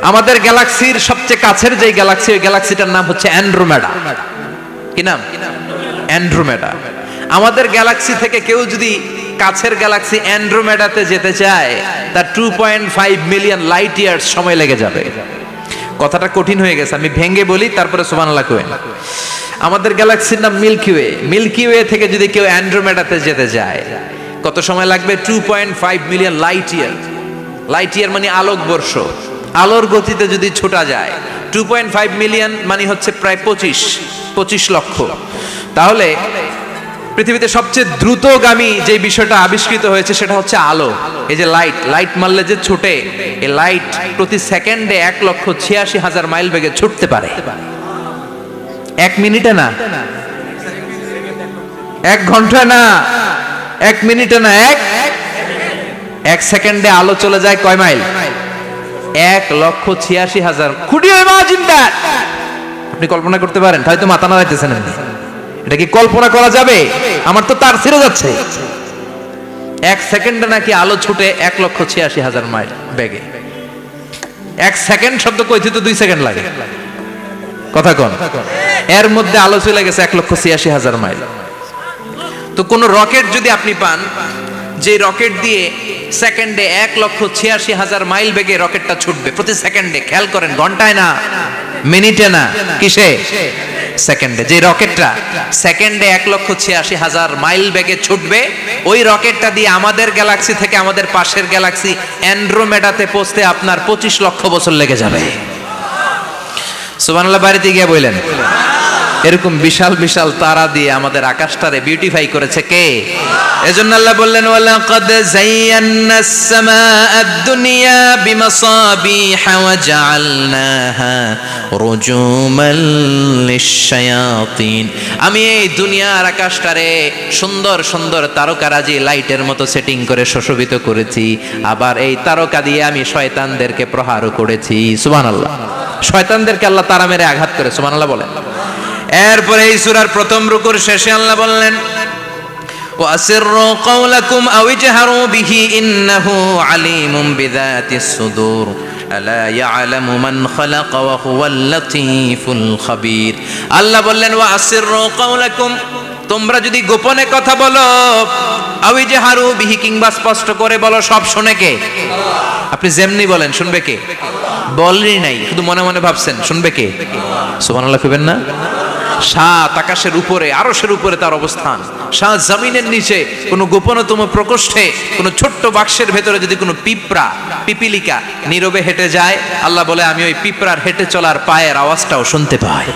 আমাদের গ্যালাক্সির সবচেয়ে কাছের যে গ্যালাক্সি, ওই গ্যালাক্সিটার নাম হচ্ছে অ্যান্ড্রোমেডা। কি নাম? অ্যান্ড্রোমেডা। আমাদের গ্যালাক্সি থেকে কেউ যদি কাছের গ্যালাক্সি অ্যান্ড্রোমেডাতে যেতে চায়, তার 2.5 মিলিয়ন লাইট ইয়ার্স সময় লেগে যাবে। কথাটা কঠিন হয়ে গেছে, আমি ভেঙে বলি, তারপরে সুবহানাল্লাহ কইেন। আমাদের গ্যালাক্সির নাম মিল্কি ওয়ে। মিল্কি ওয়ে থেকে যদি কেউ অ্যান্ড্রোমেডাতে যেতে যায়, কত সময় লাগবে? 2.5 million light year. Light year মানে আলোকবর্ষ। আলোর গতিতে যদি ছোটা যায়, 2.5 মিলিয়ন মানে হচ্ছে প্রায় 25 লক্ষ। তাহলে পৃথিবীতে সবচেয়ে দ্রুতগামী যে বিষয়টা আবিষ্কৃত হয়েছে সেটা হচ্ছে আলো। এই যে লাইট মারলে যে ছুটে, এই লাইট প্রতি সেকেন্ডে 1,86,000 মাইল বেগে ছুটতে পারে। 1 মিনিটে না, 1 ঘন্টা না, 1 মিনিটে না, 1 সেকেন্ডে আলো চলে যায় কয় mile? 1,86,000। Could you imagine that? আপনি কল্পনা করতে পারেন? হয়তো মাথা নাড়াইতেছেন। এটা কি কল্পনা করা যাবে? আমার তো তার ছিঁড়ে যাচ্ছে। 1 সেকেন্ডে নাকি আলো ছুটে 1,86,000 মাইল বেগে। 1 সেকেন্ড শব্দ কইতে তো 2 সেকেন্ড লাগে। কথা কোন? এর মধ্যে আলো চলে গেছে 1,86,000 মাইল। তো কোন রকেট যদি আপনি পান, যে রকেট দিয়ে সেকেন্ডে 1,86,000 মাইল বেগে রকেটটা ছুটবে প্রতি সেকেন্ডে, খেয়াল করেন, ঘন্টায় না, মিনিটে না, কিসে? সেকেন্ডে। যে রকেটটা সেকেন্ডে 1,86,000 মাইল বেগে ছুটবে, ওই রকেটটা দিয়ে আমাদের গ্যালাক্সি থেকে আমাদের পাশের গ্যালাক্সি অ্যান্ড্রোমেডাতে পৌঁছতে আপনার 25 লক্ষ বছর লেগে যাবে। সুবহানাল্লাহ বাড়িতে গিয়ে বললেন। এরকম বিশাল বিশাল তারা দিয়ে আমাদের আকাশটারে বিউটিফাই করেছে কে? এজন্য আল্লাহ বললেন ওয়ালাকাদ যায়্যানাস সামাআদ দুনিয়া বিমাসাবিহা ওয়া জাআলনাহা রুজুমান লিশ-শায়াতিন। আমি এই দুনিয়ার আকাশটারে সুন্দর সুন্দর তারকারাজি লাইটের মতো সেটিং করে সুশোভিত করেছি, আবার এই তারকা দিয়ে আমি শয়তানদেরকে প্রহারও করেছি। সুবহানাল্লাহ। শয়তানদেরকে আল্লাহ তারা মেরে আঘাত করে। সুবহানাল্লাহ বলেন। এরপরে এই সূরার প্রথম রুকুর শেষে আল্লাহ বললেন وَأَسِرُّوا قَوْلَكُمْ أَوْ اجْهَرُوا بِهِ إِنَّهُ عَلِيمٌ بِذَاتِ الصُّدُورِ أَلَا يَعْلَمُ مَنْ خَلَقَ وَهُوَ اللَّطِيفُ الْخَبِيرُ। আল্লাহ বললেন وَأَسِرُّوا قَوْلَكُمْ, তোমরা যদি গোপনে কথা বলো, আও ইজহারু বিহি, কিংবা স্পষ্ট করে বলো, সব শুনে কে? আপনি যেমনি বলেন শুনবে কে? বলেনই নাই, শুধু মনে মনে ভাবছেন, শুনবে কে? সুবহানাল্লাহ কইবেন না? সাত আকাশের উপরে, আরশের উপরে তার অবস্থান, সাত জমিনের নিচে কোনো গোপনতম প্রকোষ্ঠে, কোনো ছোট্ট বাক্সের ভেতরে যদি কোনো পিঁপড়া, পিপিলিকা নীরবে হেঁটে যায়, আল্লাহ বলে আমি ওই পিঁপড়ার হেঁটে চলার পায়ের আওয়াজটাও শুনতে পাই।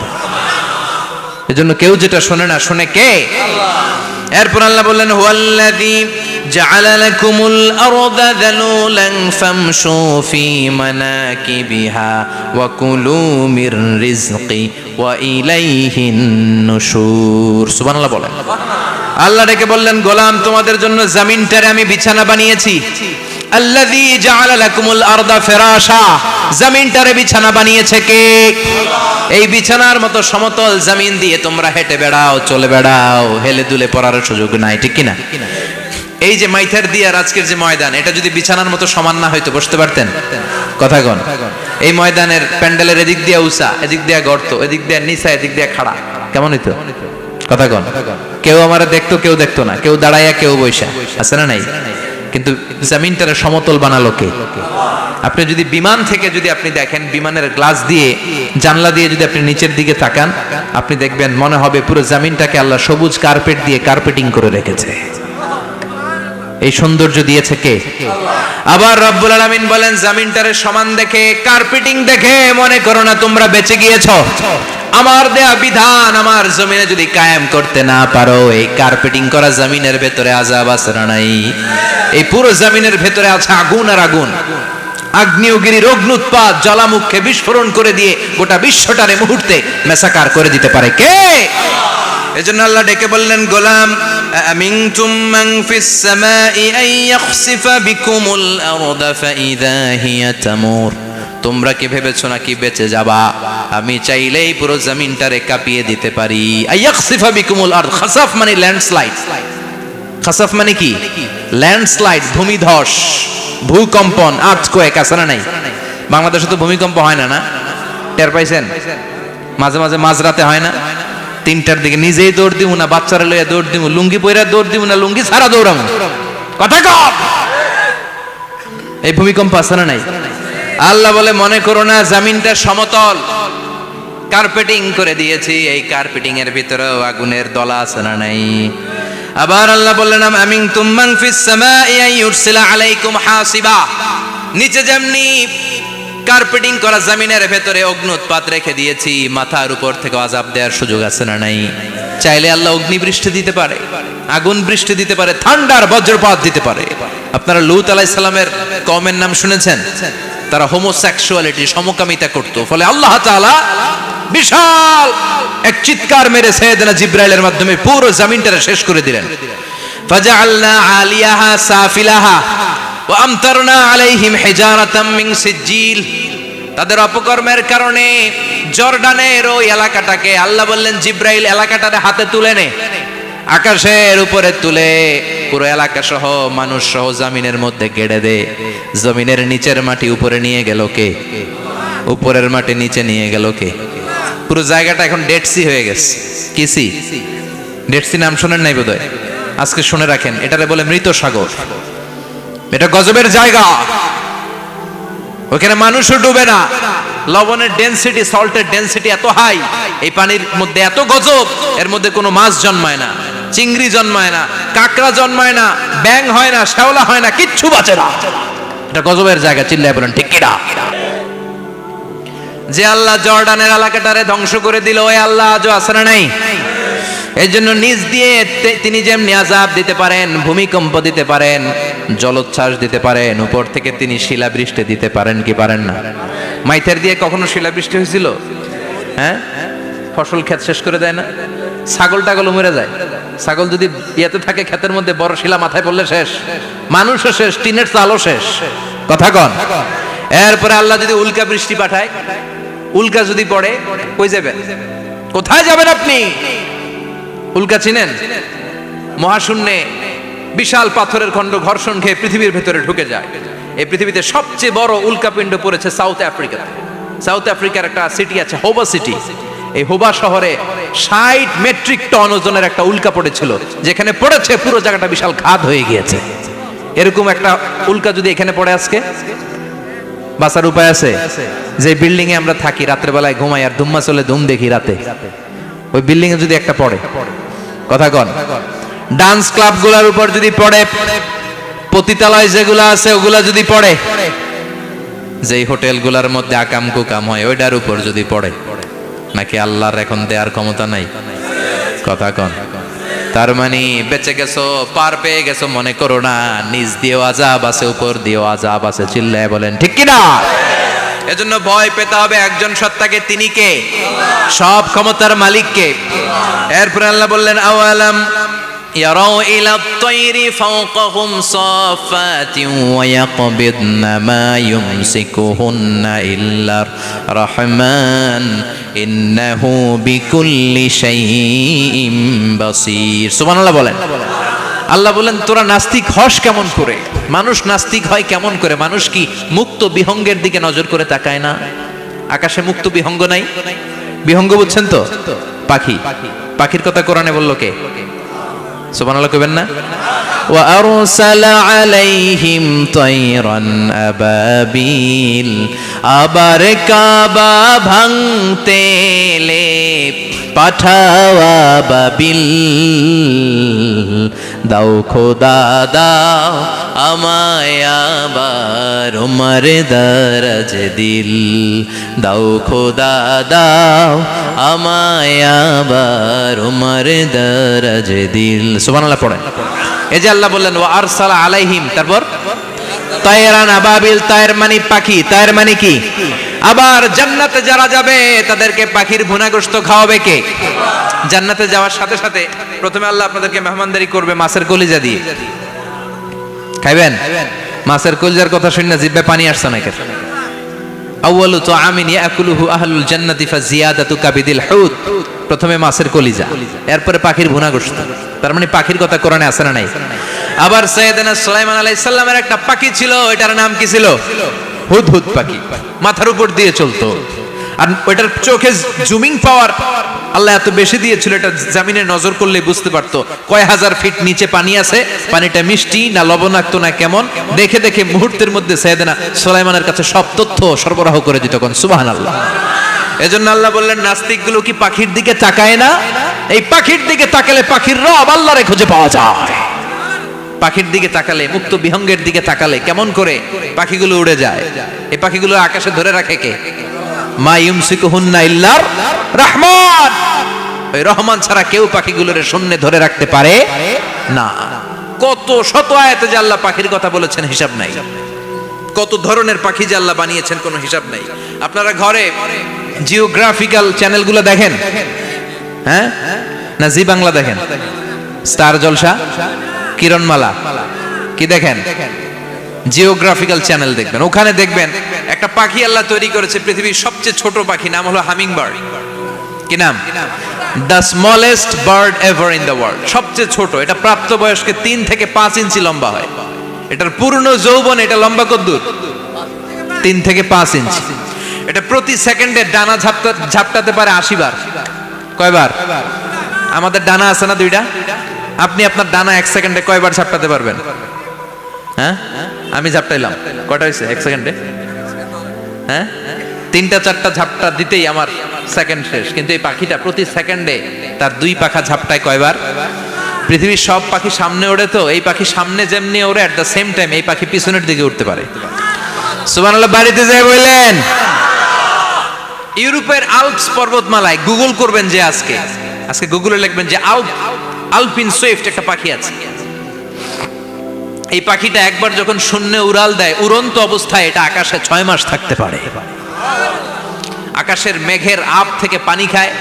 এজন্য কেউ যেটা শোনে না, শোনে কে? এরপর আল্লাহ বললেন হুয়াল্লাযী জাআলা লাকুমুল আরদা যালুলান ফামশু ফি মানাকিবিহা ওয়া কুলু মির রিজকি ওয়া ইলাইহিন নুশুর। সুবহানাল্লাহ বলেন। আল্লাহ ডেকে বললেন গোলাম, তোমাদের জন্য জমিনটারে আমি বিছানা বানিয়েছি। আল্লাযী জাআলা লাকুমুল আরদা ফিরাশা, জমিনটারে বিছানা বানিয়েছে কে? এই বিছানার মতো সমতল জমিন দিয়ে তোমরা হেঁটে বেড়াও, চলে বেড়াও, হেলে দুলে পড়ার সুযোগ নাই, ঠিক কিনা? এই যে মাইথার দিয়ার আজকের যে ময়দান, এটা যদি বিছানার মতো সমান না হয়তো বসতে পারতেন? কথা কন। এই ময়দানের প্যান্ডেলের এদিক দিয়ে উঁচা, এদিক দিয়ে গর্ত, এদিক দিয়ে নিচা, এদিক দিয়ে খাড়া, কেমন হইতো? কথা কন। কেউ আমারে দেখতো, কেউ দেখতো না, কেউ দাঁড়াইয়া, কেউ বইসা, আছে না নাই? কিন্তু জমিনটারে সমতল বানালো কে? আপনি যদি বিমান থেকে যদি আপনি দেখেন, বিমানের গ্লাস দিয়ে, জানলা দিয়ে যদি আপনি নিচের দিকে তাকান, আপনি দেখবেন মনে হবে পুরো জমিনটাকে আল্লাহ সবুজ কার্পেট দিয়ে কার্পেটিং করে রেখেছে। এই সৌন্দর্য দিয়েছে কে? আবার রব্বুল আলামিন বলেন জমিনটারে সমান দেখে, কার্পেটিং দেখে মনে করো না তোমরা বেঁচে গিয়েছো। আমার দেয়া বিধান আমার জমিনে যদি কায়েম করতে না পারো, এই কার্পেটিং করা জমিনের ভেতরে আযাব আছে না নাই? এই পুরো জমিনের ভেতরে আছে আগুন আর আগুন। আগ্নেয়গিরির অগ্নুৎপাত জ্বালামুখে বিস্ফোরণ করে দিয়ে গোটা বিশ্বটারে মুহূর্তে মেসাকার করে দিতে পারে কে? এজন্য আল্লাহ ডেকে বললেন গোলাম, আমিনতুম মান ফিস সামাই আন ইয়াখসিফা বিকুমুল আরদা ফাইযা হিয়া তামুর। তোমরা কি ভেবেছো নাকি বেঁচে যাবা? আমি চাইলেই পুরো জমিনটারে কাঁপিয়ে দিতে পারি। আয়াখসিফা বিকুমুল আরদ, খাসাফ মানে ল্যান্ডস্লাইড। খাসাফ মানে কি? ল্যান্ডস্লাইড, ভূমিধস, ভূকম্পন, আর্থকোয়েক, আছে না নাই? বাংলাদেশে তো ভূমিকম্প হয় না, না? টের পাইছেন? মাঝে মাঝে মাঝরাতে হয় না? 3টার দিকে নিজেই দৌড় দিব না, বাচ্চারা লইয়া দৌড় দিব, লুঙ্গি পইরা দৌড় দিব না, লুঙ্গি ছাড়া দৌড়াবো। কথা কম। এই ভূমিকম্প আছে না নাই? আল্লাহ বলে মনে করো না জমিনটা সমতল, কার্পেটিং করে দিয়েছি। এই কার্পেটিং এর ভিতরেও আগুনের দলা আছে না নাই? আবার আল্লাহ বললেন আমিনতুম মান ফিস সামাই আন ইউরসিলা আলাইকুম হাসিবা। নিচে যেমনি কার্পেটিং করা জমিনের ভেতরে অগ্নুৎপাত রেখে দিয়েছি, মাথার উপর থেকে আযাব দেওয়ার সুযোগ আছে না নাই? চাইলে আল্লাহ অগ্নি বৃষ্টি দিতে পারে, আগুন বৃষ্টি দিতে পারে, থান্ডার বজ্রপাত দিতে পারে। আপনারা লূত আলাইহিস সালামের কওমের নাম শুনেছেন? তারা হোমোসেক্সুয়ালিটি, সমকামিতা করত। ফলে আল্লাহ তাআলা বিশাল এক চিৎকার মেরে সাইয়েদনা জিবরাইলের মাধ্যমে পুরো জমিনটারে শেষ করে দিলেন। ফাজআলনা আলিয়াহা সাফিলাহা ওয়া আমতারনা আলাইহিম হিজারাতাম মিন সিজিল। তাদের অপকর্মের কারণে জর্ডানের ওই এলাকাটাকে আল্লাহ বললেন জিবরাইল এলাকাটারে হাতে তুলে নে, আকাশের উপরে তুলে পুরো এলাকা সহ মানুষ সহ জমিনের মধ্যে গেড়ে দে। জমিনের নিচের মাটি উপরে নিয়ে গেল কে? উপরের মাটি নিচে নিয়ে গেল কে? পুরো জায়গাটা এখন ডেড সি হয়ে গেছে। কি সি? ডেড সি নাম শোনেন নাই বোধহয়? আজকে শুনে রাখেন, এটারে বলে মৃত সাগর। এটা গজবের জায়গা, ওখানে মানুষও ডুবে না। লবণের ডেনসিটি, সল্টের ডেনসিটি এত হাই, এই পানির মধ্যে এত গজব, এর মধ্যে কোনো মাছ জন্মায় না, চিংড়ি জন্মায় না, কাঁকড়া জন্মায় না, ব্যাং হয় না, শ্যাওলা হয় না, কিচ্ছু বাঁচে না। এটা গজবের জায়গা। চিল্লায় বলেন ঠিক কিনা? যে আল্লাহ জর্ডানের এলাকাটারে ধ্বংস করে দিল, ওই আল্লাহ আজও আছে না নাই? এই জন্য নিজ দিয়ে তিনি যেমনি আযাব দিতে পারেন, ভূমিকম্প দিতে পারেন, জলোচ্ছ্বাস দিতে পারেন, উপর থেকে তিনি শিলাবৃষ্টি দিতে পারেন কি পারেন না? মাইথের দিয়ে কখনো শিলাবৃষ্টি হয়েছিল? হ্যাঁ, ফসল ক্ষেত শেষ করে দেয় না? ছাগল টাগল মরে যায়। ছাগল যদি ইয়েতে থাকে ক্ষেতের মধ্যে, বড় শিলা মাথায় পড়লে শেষ, মানুষও শেষ, টিনের চালও শেষ। কথা কন। এরপরে আল্লাহ যদি উল্কা বৃষ্টি পাঠায়, উল্কা যদি পড়ে, কই যাবেন? কোথায় যাবেন আপনি? উল্কা চিনেন? মহাশূন্যে বিশাল পাথরের খণ্ড ঘর্ষণ খেয়ে পৃথিবীর ভেতরে ঢুকে যায়। এই পৃথিবীতে সবচেয়ে বড় উল্কাপিণ্ড পড়েছে সাউথ আফ্রিকাতে। সাউথ আফ্রিকার একটা সিটি আছে, হোবা সিটি। এই হোবা শহরে 60 মেট্রিক টন ওজনের একটা উল্কা পড়েছিল, যেখানে পড়েছে পুরো জায়গাটা বিশাল খাদ হয়ে গিয়েছে। এরকম একটা উল্কা যদি এখানে পড়ে আজকে, বাঁচার উপায় আছে? যে বিল্ডিং এ আমরা থাকি, রাত্রে বেলায় ঘুমাই আর ধুম্মা চলে ধুম দেখি রাতে, ওই বিল্ডিং এ যদি একটা পড়ে, কথা কন, ডান্স ক্লাব গুলার উপর যদি পড়ে, পতিতালয় যেগুলা আছে ওগুলা যদি পড়ে, যেই হোটেল গুলার মধ্যে আকাম কুকাম হয় ওইটার উপর যদি পড়ে, নাকি আল্লাহর এখন দেয়ার ক্ষমতা নাই? কথা কন। তার মানে বেঁচে গেছো, পার পেয়ে গেছো মনে করো না, নিজ দিয়েও আযাব আছে, উপর দিয়েও আযাব আছে। চিল্লায় বলেন ঠিক কিনা? এজন্য ভয় পেতে হবে একজন সত্তাকে, তিনি কে? সব ক্ষমতার মালিক কে? এরপর আল্লাহ বললেন, আওয়ালাম ইয়ারাউ ইলা আত-তায়রি ফাওকাহুম সাফাতিন ওয়া ইয়াকবিদনা মা ইউমসিকুহুন্না ইল্লার রাহমান ইন্নাহু বিকুল্লি শাইইন বাসীর। সুবহানাল্লাহ বলেন। আল্লাহ বলেন, তোরা নাস্তিক হস কেমন করে? মানুষ নাস্তিক হয় কেমন করে? মানুষ কি মুক্ত বিহঙ্গের দিকে নজর করে তাকায় না? আকাশে মুক্ত বিহঙ্গ নাই? বিহঙ্গ বুঝছেন তো? পাখি। পাখির কথা কোরআনে বললো কে? সুবহানাল্লাহ কইবেন না? ওয়া আরসালা আলাইহিম তায়রান আবাবিল, আবার কাবা ভাঙতে এলে পাঠাওয়া বাবিল। দাও খোদা দাও আমায় আবার উমর দরজ দিল, দাও খোদা দাও আমায় আবার উমর দরজ দিল। সুবহানাল্লাহ পড়ে। এই যে আল্লাহ বললেন ওয়া আরসালা আলাইহিম, তারপর তায়রান আবাবিল, তায়ের মানে পাখি, তায়ের মানে কি? আবার জান্নাতে যারা যাবে তাদেরকে পাখির ভুনাগোশত খাওয়াবে কে? জান্নাতে যাওয়ার সাথে সাথে প্রথমে আল্লাহ আপনাদেরকে মেহমানদারি করবে মাছের কলিজা দিয়ে। খাইবেন? মাছের কলিজার কথা শুনে জিহ্বায় পানি আসছে না কেন? আউয়ালু তুআমিন ইয়াকুলুহু আহলুল জান্নাতি ফাজিয়াদাতু কাবিদিল হুদ। প্রথমে মাছের কলিজা, এরপরে পাখির ভুনাগোশত। তার মানে পাখির কথা কোরআনে আছে না নাই? আবার সাইয়েদনা সুলাইমান আলাইহিস সালামের একটা পাখি ছিল, ওইটার নাম কি ছিল? হুদহুদ পাখি। মাথার উপর দিয়ে চলতো, আর ওইটার চোখে জুমিং পাওয়ার আল্লাহ এত বেশি দিয়েছিল, এটা জমিনে নজর করলে বুঝতে পারতো কয় হাজার ফিট নিচে পানি আছে, পানিটা মিষ্টি না লবণাক্ত না কেমন, দেখে দেখে মুহূর্তের মধ্যে সাইয়েদনা সুলাইমানের কাছে সব তথ্য সরবরাহ করে দিত। কোন সুবহানাল্লাহ। এজন্য আল্লাহ বললেন, নাস্তিকগুলো কি পাখির দিকে তাকায় না? এই পাখির দিকে তাকালে পাখির রব আল্লাহরে খুঁজে পাওয়া যায়। পাখির দিকে তাকালে, মুক্ত বিহঙ্গের দিকে তাকালে কেমন করে পাখিগুলো উড়ে যায়। এই পাখিগুলো আকাশে ধরে রাখে কে? মা ইউমসিকুহুন্না ইল্লার রহমান। ওই রহমান ছাড়া কেউ পাখিগুলোর শূন্যে ধরে রাখতে পারে না। কত শত আয়াতে যে আল্লাহ পাখির কথা বলেছেন হিসাব নাই। কত ধরনের পাখি যে আল্লাহ বানিয়েছেন কোনো হিসাব নাই। আপনারা ঘরে জিওগ্রাফিক্যাল চ্যানেলগুলো দেখেন? হ্যাঁ, না জি বাংলা দেখেন? স্টার জলসা, কিরণমালা, কি দেখেন? জিওগ্রাফিক্যাল চ্যানেল দেখবেন। ওখানে দেখবেন একটা পাখি আল্লাহ তৈরি করেছে, পৃথিবীর সবচেয়ে ছোট পাখি, নাম হলো হামিং বার্ড। কি নাম? The smallest bird ever in the world. সবচেয়ে ছোট। এটা প্রাপ্তবয়স্কে 3 থেকে 5 ইঞ্চি লম্বা হয়। এটার পূর্ণ যৌবন এটা লম্বা কতদূর? 3 থেকে 5 ইঞ্চি। এটা প্রতি সেকেন্ডে ডানা ঝাপটাতে পারে 80 বার। কয়বার? আমাদের ডানা আছে না 2টা? আপনি আপনার ডানা 1 সেকেন্ডে কয়বার ঝাপটাতে পারবেন? হ্যাঁ, আমি ঝাপটাইলাম, কয়টা হয়েছে 1 সেকেন্ডে? হ্যাঁ, 3টা 4টা ঝাপটা দিতেই আমার সেকেন্ড শেষ। কিন্তু এই পাখিটা প্রতি সেকেন্ডে তার 2 পাখা ঝাপটায় কয়বার? পৃথিবীর সব পাখি সামনে ওড়ে, তো এই পাখি সামনে যেমনি ওড়ে, এট দ্য সেম টাইম এই পাখি পিছনের দিকে উঠতে পারে। সুবহানাল্লাহ। বাড়িতে যাই বললেন ইউরোপের আল্পস পর্বতমালায় গুগল করবেন যে আজকে গুগলে লিখবেন যে আলপিন সুইফট একটা পাখি আছে। এই পাখিটা একবার যখন শূন্যে উড়াল দেয়, উড়ন্ত অবস্থায় এটা আকাশে 6 মাস থাকতে পারে। আকাশের মেঘের আপ থেকে পানি খায়,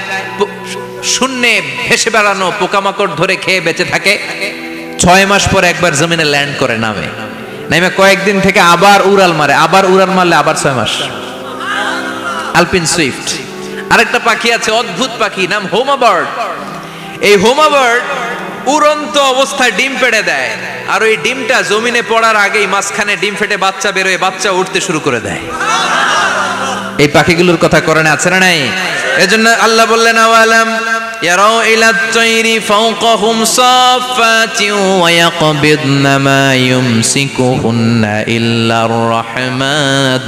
শূন্যে ভেসে বেড়ানো পোকামাকড় ধরে খেয়ে বেঁচে থাকে। 6 মাস পর একবার জমিনে ল্যান্ড করে নামে কয়েকদিন থেকে আবার উড়াল মারে, আবার উড়াল মারলে আবার 6 মাস। আলপিন সুইফট। আরেকটা পাখি আছে, অদ্ভুত পাখি, নাম হোমা বার্ড। এই হোমা বার্ড উড়ন্ত অবস্থায় ডিম পেড়ে দেয়, আর ওই ডিমটা জমিনে পড়ার আগেই মাঝখানে ডিম ফেটে বাচ্চা বেরোয়, বাচ্চা উঠতে শুরু করে দেয়। এই পাখিগুলোর কথা কোরআনে আছে না নাই? এজন্য আল্লাহ বললেন আওয়ালাম ইয়ারাউ ইলাত তাইরি ফাওকাহুম সাফাতিন ওয়া ইয়াকবিদনা মা ইউমসিকুহুন্না ইল্লার রাহমান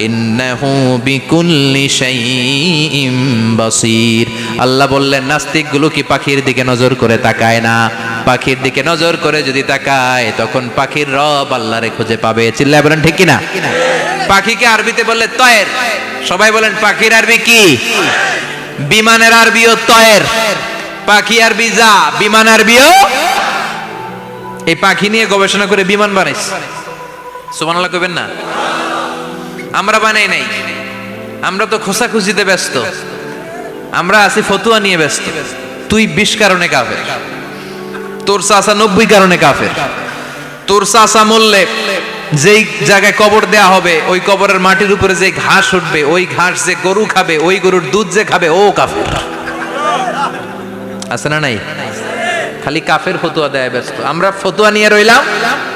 ইন্নাহু বিকুল্লি শাইইন বাসীর। আল্লাহ বললেন নাস্তিকগুলো কি পাখির দিকে নজর করে তাকায় না? পাখির দিকে নজর করে যদি তাকায় তখন পাখির রব আল্লাহরে খুঁজে পাবে। চিল্লায় বলেন ঠিক কিনা? পাখিকে আরবিতে বললে তয়ের। সবাই বলেন পাখির আরবি কি? বিমানের আরবিও তয়ের। পাখি আরবি যা, বিমান আরবিও। এই পাখি নিয়ে গবেষণা করে বিমান বানাইছে। সুবহানাল্লাহ কইবেন না? আমরা বানাই নাই, আমরা তো খোঁচাখুচিতে ব্যস্ত, আমরা আছি ফতুয়া নিয়ে ব্যস্ত। তুই 20 কারণে কাফের, তোর চাচা 90 কারণে কাফের। তোর চাচা মরলে যেই জায়গায় কবর দেয়া হবে, ওই কবরের মাটির উপরে যে ঘাস উঠবে, ওই ঘাস যে গরু খাবে, ওই গরুর দুধ যে খাবে, ও কাফের। আছে না নাই? খালি কাফের ফতুয়া দেয় ব্যস্ত। আমরা ফতুয়া নিয়ে রইলাম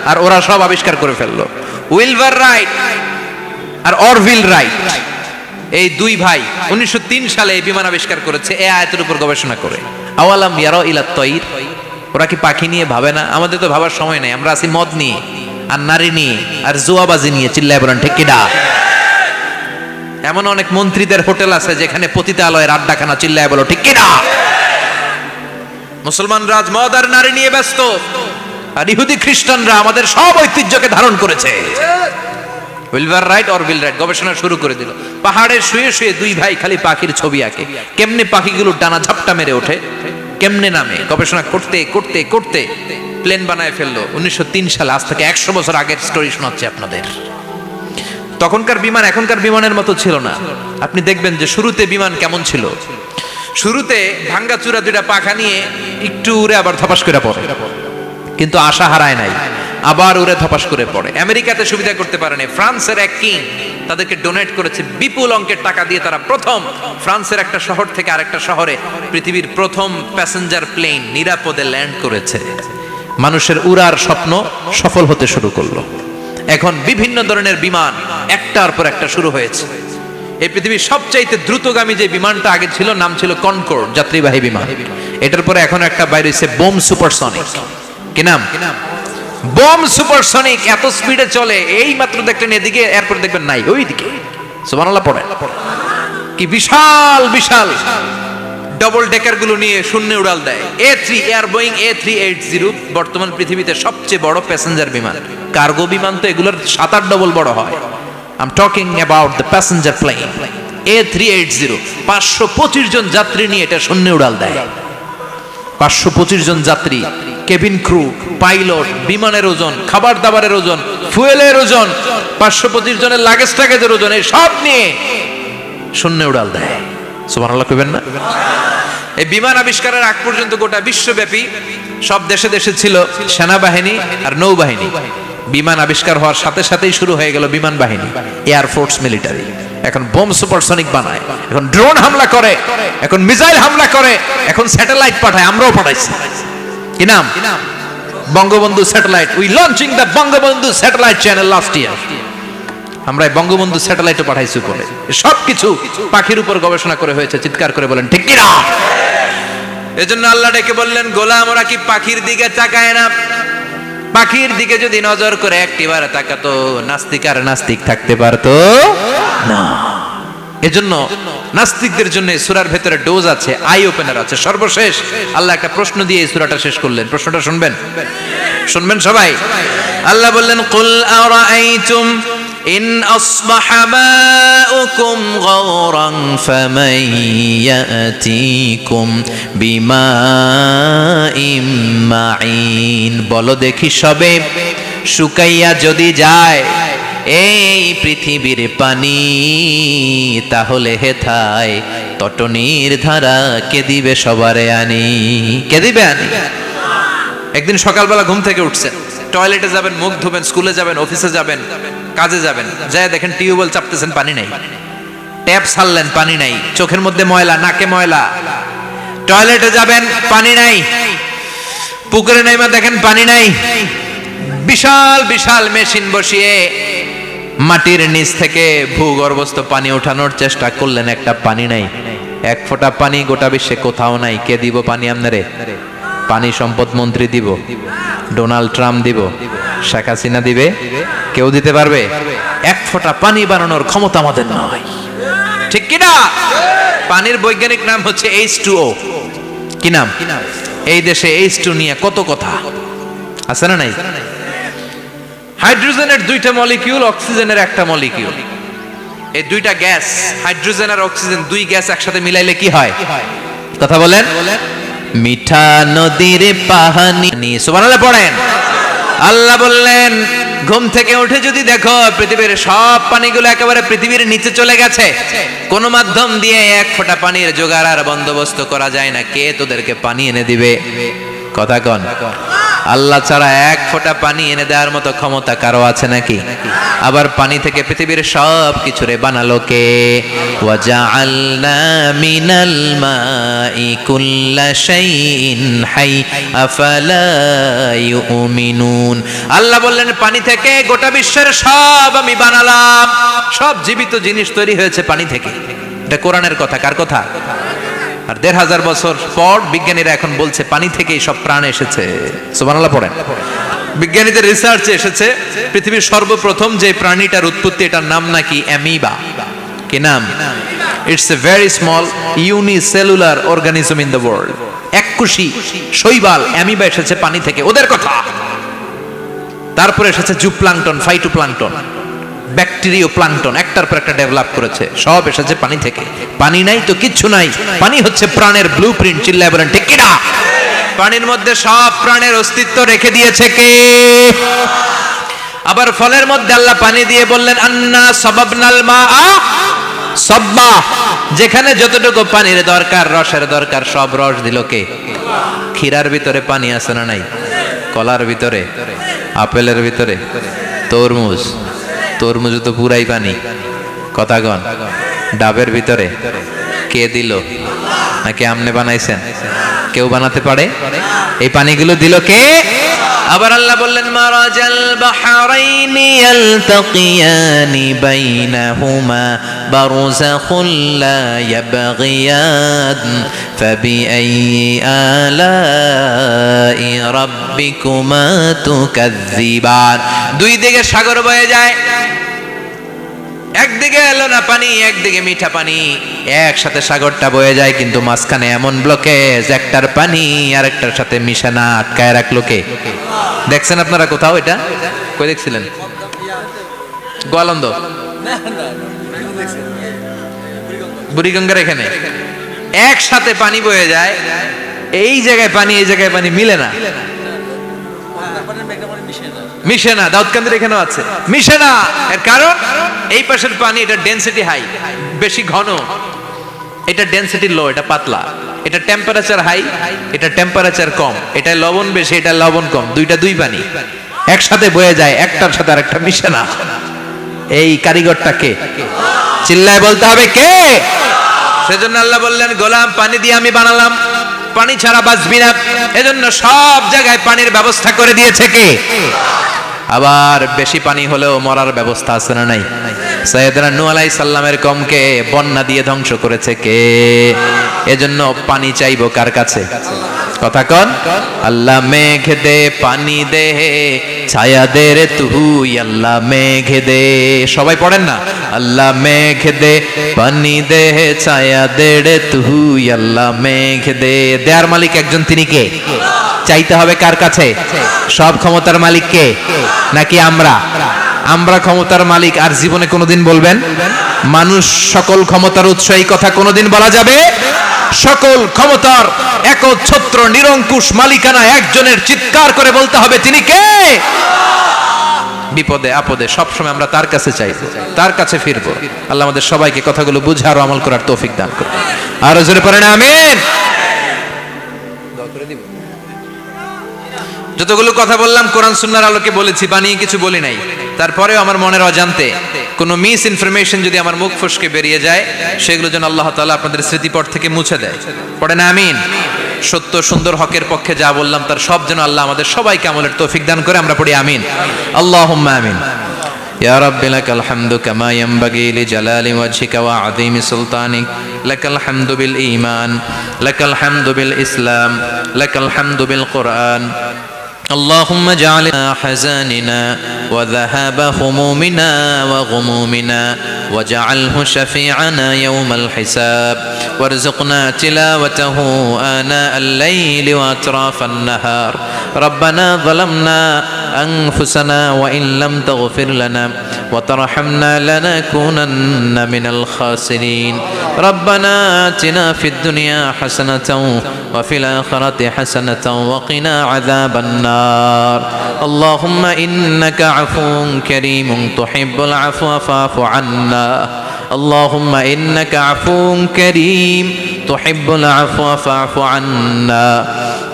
আর ওরা সব আবিষ্কার করে ফেললো। উইলবার রাইট আর অরভিল রাইট, এই দুই ভাই 1903 সালে এই বিমান আবিষ্কার করেছে এই আয়াতের উপর গবেষণা করে। আওয়ালাম ইয়ারাউ ইলাত তাইর, ওরা কি পাখি নিয়ে ভাবে না? আমাদের তো ভাবার সময় নেই, আমরা আছি মদ নিয়ে আর নারী নিয়ে আর জুয়াবাজি নিয়ে। চিল্লায় বলেন ঠিক কিনা? এমন অনেক মন্ত্রীদের হোটেল আছে যেখানে পতিতালয়ের আড্ডাখানা। চিল্লায় বলো ঠিক কিনা? মুসলমান রাজ মদ আর নারী নিয়ে ব্যস্ত, আর ইহুদি খ্রিস্টানরা আমাদের সব ঐতিহ্যকে ধারণ করেছে। উইলবার রাইট অরভিল রাইট গবেষণা শুরু করে দিল। পাহাড়ে শুয়ে শুয়ে দুই ভাই খালি পাখির ছবি আঁকে, কেমনে পাখিগুলো ডানা ঝাপটা মেরে ওঠে, কেমনে নামে। গবেষণা করতে করতে করতে প্লেন বানায় ফেললো 1903 সালে। আজ থেকে 100 বছর আগের স্টোরি শোনাচ্ছি আপনাদের। তখনকার বিমান এখনকার বিমানের মতো ছিল না। আপনি দেখবেন যে শুরুতে বিমান কেমন ছিল। শুরুতে ভাঙ্গাচুরা দুইটা পাখা নিয়ে একটু উড়ে আবার ধপাস করে পড়ে, কিন্তু আশা হারায় নাই, আবার উড়ে ধপাস করে পড়ে। আমেরিকাতে সুবিধা করতে পারেনি। ফ্রান্সের এক কিং তাদেরকে ডোনেট করেছে বিপুল অঙ্কের টাকা দিয়ে। তারা প্রথম ফ্রান্সের একটা শহর থেকে আরেকটা শহরে পৃথিবীর প্রথম প্যাসেঞ্জার প্লেন নিরাপদে ল্যান্ড করেছে। মানুষের উড়ার স্বপ্ন সফল হতে শুরু করলো। এখন বিভিন্ন ধরনের বিমান একটার পর একটা শুরু হয়েছে। এই পৃথিবীর সবচাইতে দ্রুতগামী যে বিমানটা আগে ছিল নাম ছিল কনকর্ড, যাত্রীবাহী বিমান। এটার পরে এখন একটা বাইরে হচ্ছে বোম সুপারসনিক। কি নাম? Bomb supersonic. এত স্পিডে চলে, এই মাত্র দেখলেন এদিকে, এরপর দেখবেন নাই ওইদিকে। সুবহানাল্লাহ পড়ে। কি বিশাল বিশাল ডবল ডেকার গুলো নিয়ে শূন্যে উড়াল দেয়। A3 এয়ার বোয়িং A380 বর্তমান পৃথিবীতে সবচেয়ে বড় প্যাসেঞ্জার বিমান। কার্গো বিমান তো এগুলোর 7-8 ডবল বড় হয়। I'm talking about the passenger plane A380। 525 জন যাত্রী নিয়ে এটা শূন্যে উড়াল দেয়। 525 জন যাত্রী, কেবিন ক্রু, পাইলট, বিমানের ওজন, খাবার দাবারের ওজন, ফুয়েলের ওজন, 525 জনের লাগেজ টাগেজের ওজন, এই সব নিয়ে শূন্যে উড়াল দেয়। সুবহানাল্লাহ কইবেন না? এই বিমান আবিষ্কারের আগ পর্যন্ত গোটা বিশ্বব্যাপী সব দেশে দেশে ছিল সেনাবাহিনী আর নৌবাহিনী। বিমান আবিষ্কার হওয়ার সাথে সাথেই শুরু হয়ে গেল বিমান বাহিনী, এয়ারফোর্স, মিলিটারি। এখন বোম সুপারসনিক বানায়, এখন ড্রোন হামলা করে, এখন মিসাইল হামলা করে, এখন স্যাটেলাইট পাঠায়। আমরাও পাঠাইছি। কি নাম? Bangabandhu satellite. We launching the Bangabandhu satellite channel last year. আমরা বঙ্গবন্ধু স্যাটেলাইটও পাঠাইছি উপরে। সবকিছু পাখির উপর গবেষণা করে হয়েছে। চিৎকার করে বলেন ঠিক কিনা? এজন্য আল্লাহ ডেকে বললেন, গোলাম ওরা কি পাখির দিকে তাকায় না? পাখির দিকে যদি নজর করে একটিবার তাকাতো, নাস্তিক আর নাস্তিক থাকতে পারতো না। এজন্য নাস্তিকদের জন্য সূরার ভেতরে ডোজ আছে, আই ওপেনার আছে। সর্বশেষ আল্লাহ একটা প্রশ্ন দিয়ে এই সূরাটা শেষ করলেন। প্রশ্নটা শুনবেন? শুনবেন সবাই? আল্লাহ বললেন, কুল আরাআইতুম ইন আসবাহা মাউকুম গাওরান ফামান ইয়াতিকুম বিমাইম মাইন। বলো দেখি সবে শুকাইয়া যদি যায় এই পৃথিবীর পানি, তাহলে হেথায় তটনির ধারা কে দিবে সবারে আনি? কে দিবে আনি? একদিন সকালবেলা ঘুম থেকে উঠছেন, টয়লেটে যাবেন, মুখ ধোবেন, স্কুলে যাবেন, অফিসে যাবেন, কাজে যাবেন, যায় দেখেন টিউবওয়েল চাপতেছেন, পানি নাই। ট্যাপ ছাড়লেন, পানি নাই। চোখের মধ্যে ময়লা, নাকে ময়লা। টয়লেটে যাবেন, পানি নাই। পুকুরে নাইমা দেখেন পানি নাই। বিশাল বিশাল মেশিন বসিয়ে মাটির নিচ থেকে ভূগর্ভস্থ পানি ওঠানোর চেষ্টা করলেন, একটা পানি নাই। এক ফোঁটা পানি গোটা বিশ্বে কোথাও নাই। কে দিব পানি আপনারে? পানি সম্পদ মন্ত্রী দিব, ডোনাল্ড ট্রাম্প দিব, শেখ হাসিনা দিবে? কেউ দিতে পারবে? এক ফোঁটা পানি বানানোর ক্ষমতা আমাদের নয়, ঠিক কিনা? পানির বৈজ্ঞানিক নাম হচ্ছে H2O। কি নাম? এই দেশে H2 নিয়ে কত কথা আছে না নাই? হাইড্রোজেনের দুইটা মলিকিউল, অক্সিজেনের একটা মলিকিউল। এই দুইটা গ্যাস, হাইড্রোজেন আর অক্সিজেন, দুই গ্যাস একসাথে মিলাইলে কি হয়? কথা বলেন। মিঠা নদীর পানি, সুবহানাল্লাহ পড়েন। আল্লাহ বললেন ঘুম থেকে উঠে যদি দেখো পৃথিবীর সব পানিগুলো একেবারে পৃথিবীর নিচে চলে গেছে, কোন মাধ্যম দিয়ে এক ফোঁটা পানির জোগাড় আর বন্দোবস্ত করা যায় না, কে তোদেরকে পানি এনে দিবে? কথা কন। আল্লাহ ছাড়া এক ফোঁটা পানি এনে দেওয়ার মতো ক্ষমতা কারো আছে নাকি? আবার পানি থেকে পৃথিবীর সব কিছুরে বানালো কে? ওয়াজআলনা মিনাল মাই কুল্লা শাইইন হাই আফালা ইউমিনুন। আল্লাহ বললেন পানি থেকে গোটা বিশ্বের সব আমি বানালাম। সব জীবিত জিনিস তৈরি হয়েছে পানি থেকে। এটা কোরআনের কথা। কার কথা? আর ১৫০০ বছর পর বিজ্ঞানীরা এখন বলছে পানি থেকেই সব প্রাণ এসেছে। সুবহানাল্লাহ পড়েন। বিজ্ঞানীদের রিসার্চে এসেছে পৃথিবীর সর্বপ্রথম যে প্রাণীটার উৎপত্তি, এটার নাম নাকি অ্যামিবা। কি নাম? It's a very small unicellular organism in the world. এককোষী শৈবাল অ্যামিবা এসেছে পানি থেকে, ওদের কথা। তারপরে এসেছে জুপ্লাঙ্কটন, ফাইটোপ্লাঙ্কটন, ব্যাকটেরিয়া প্লাঙ্কটন, একটার পর একটা ডেভেলপ করেছে। সব এসেছে পানি থেকে। পানি নাই তো কিচ্ছু নাই। পানি হচ্ছে প্রাণের ব্লুপ্রিন্ট। চিল্লায় বলেন ঠিক কিনা? পানির মধ্যে সব প্রাণের অস্তিত্ব রেখে দিয়েছে কে? আবার ফলের মধ্যে আল্লাহ পানি দিয়ে বললেন আন্না সাবাবনাল মাআ সাব্বা। যেখানে যতটুকু পানির দরকার, রসের দরকার, সব রস দিল কে? ক্ষীরার ভিতরে পানি আছে না নাই? কলার ভিতরে, আপেলের ভিতরে, তরমুজ, তরমুজ তো পুরাই পানি। কথা কন। ডাবের ভিতরে কে দিল? নাকি আমনে বানাইছেন? কেউ বানাতে পারে? এই পানিগুলো দিল কে? আবার আল্লাহ বললেন মারাজাল বাহরাইনি ইয়ালতাকিয়ানি বাইনাহুমা বারযাখুল লা ইয়াবগিয়ান ফাবিআইয়ি আলাই রাব্বিকুমা তুকাযযিবান। দুই দিকে সাগর বয়ে যায়, একদিকে এলো না পানি, একদিকে মিঠা পানি, একসাথে সাগরটা বয়ে যায়, কিন্তু মাঝখানে এমন ব্লকেজ, একটার পানি আরেকটার সাথে মিশে না, আটকায় রাখলো কে? দেখছেন আপনারা কোথাও এটা? কই দেখছিলেন? গোয়ালন্দ, বুড়িগঙ্গার এখানে একসাথে পানি বয়ে যায়। এই জায়গায় পানি, এই জায়গায় পানি মিলে না, মিশে না। দাউদকান্দির এখানেও আছে, মিশে না। এর কারণ এই পাশের পানি, এটা ডেনসিটি হাই, বেশি ঘন, এটা ডেনসিটি লো, এটা পাতলা, এটা টেম্পারেচার হাই, এটা টেম্পারেচার কম, এটা লবণ বেশি, এটা লবণ কম। দুইটা দুই পানি একসাথে বয়ে যায়, একটার সাথে আরেকটা মিশে না। এই কারিগরটা কে? চিল্লায় বলতে হবে কে? সেজন্য আল্লাহ বললেন গোলাম পানি দিয়ে আমি বানালাম, পানি ছাড়া বাঁচবি না। এজন্য সব জায়গায় পানির ব্যবস্থা করে দিয়েছে কে? আবার বেশি পানি হলেও মরার ব্যবস্থা আছে না নাই? সাইয়েদনা নূহ আলাইহিস সালামের কওমকে বন্যা দিয়ে ধ্বংস করেছে কে? এজন্য পানি চাইবো কার কাছে? কথা কন। আল্লাহ মেঘ দে পানি দে ছায়া দে রে তুই, আল্লাহ মেঘ দে। সবাই পড়েন না? আল্লাহ মেঘ দে পানি দে ছায়া দে রে তুই, আল্লাহ মেঘ দে। দেয়ার মালিক একজন, তিনি কে? চাইতে হবে কার কাছে? সব ক্ষমতার মালিক কে? নাকি আমরা? আমরা ক্ষমতার মালিক আর জীবনে কোনোদিন বলবেন? মানুষ সকল ক্ষমতার উৎস, এই কথা কোনোদিন বলা যাবে? সকল ক্ষমতার একচ্ছত্র নিরঙ্কুশ মালিকানা একজনের, চিৎকার করে বলতে হবে তিনি কে? বিপদে আপদে সবসময় আমরা তার কাছে চাইবো, তার কাছে ফিরবো। আল্লাহ আমাদের সবাইকে কথাগুলো বুঝার ও আমল করার তৌফিক দান করুন। আরো জোরে পড়েন আমিন। যতগুলো কথা বললাম কোরআন সুন্নাহর আলোকে বলেছি, বানিয়ে কিছু বলি নাই। তারপরেও আমার মনের অজান্তে কোনো মিস ইনফরমেশন যদি আমার মুখ ফসকে বেরিয়ে যায়, সেগুলো যেন আল্লাহ তাআলা আপনাদের স্মৃতিপট থেকে মুছে দেয়। পড়েন আমিন। সত্য সুন্দর হকের পক্ষে যা বললাম তার সব যেন আল্লাহ আমাদের সবাইকে আমলের তৌফিক দান করে। আমরা পড়ি আমিন, আল্লাহুম্মা আমিন। يا رب لك الحمد كما ينبغي لجلال وجهك وعظيم سلطانك، لك الحمد بالإيمان، لك الحمد بالإسلام، لك الحمد بالقرآن. اللهم اجعل حزاننا وذهاب همومنا وغمومنا واجعله شفيعنا يوم الحساب، وارزقنا تلاوته آناء الليل وأطراف النهار. ربنا ظلمنا أنفسنا وإن لم تغفر لنا وترحمنا لنكونن من الخاسرين. ربنا آتنا في الدنيا حسنة وفي الآخرة حسنة وقنا عذاب النار. اللهم إنك عفو كريم تحب العفو فاعف عنا. اللهم إنك عفو كريم تحب العفو فاعف عنا.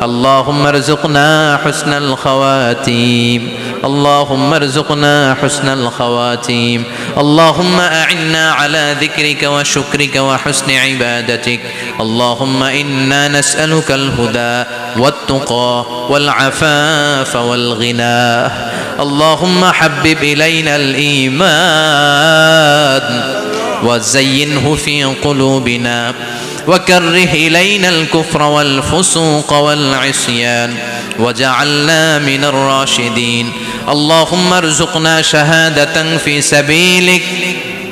اللهم ارزقنا حسن الخواتيم. اللهم ارزقنا حسن الخواتيم. اللهم أعنا على ذكرك وشكرك وحسن عبادتك. اللهم إنا نسألك الهدى والتقى والعفاف والغنى. اللهم حبب إلينا الإيمان وزينه في قلوبنا وكره إلينا الكفر والفسوق والعصيان وجعلنا من الراشدين. اللهم ارزقنا شهادة في سبيلك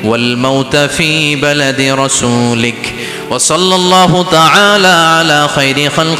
والموت في بلد رسولك. وصلى الله تعالى على خير خلق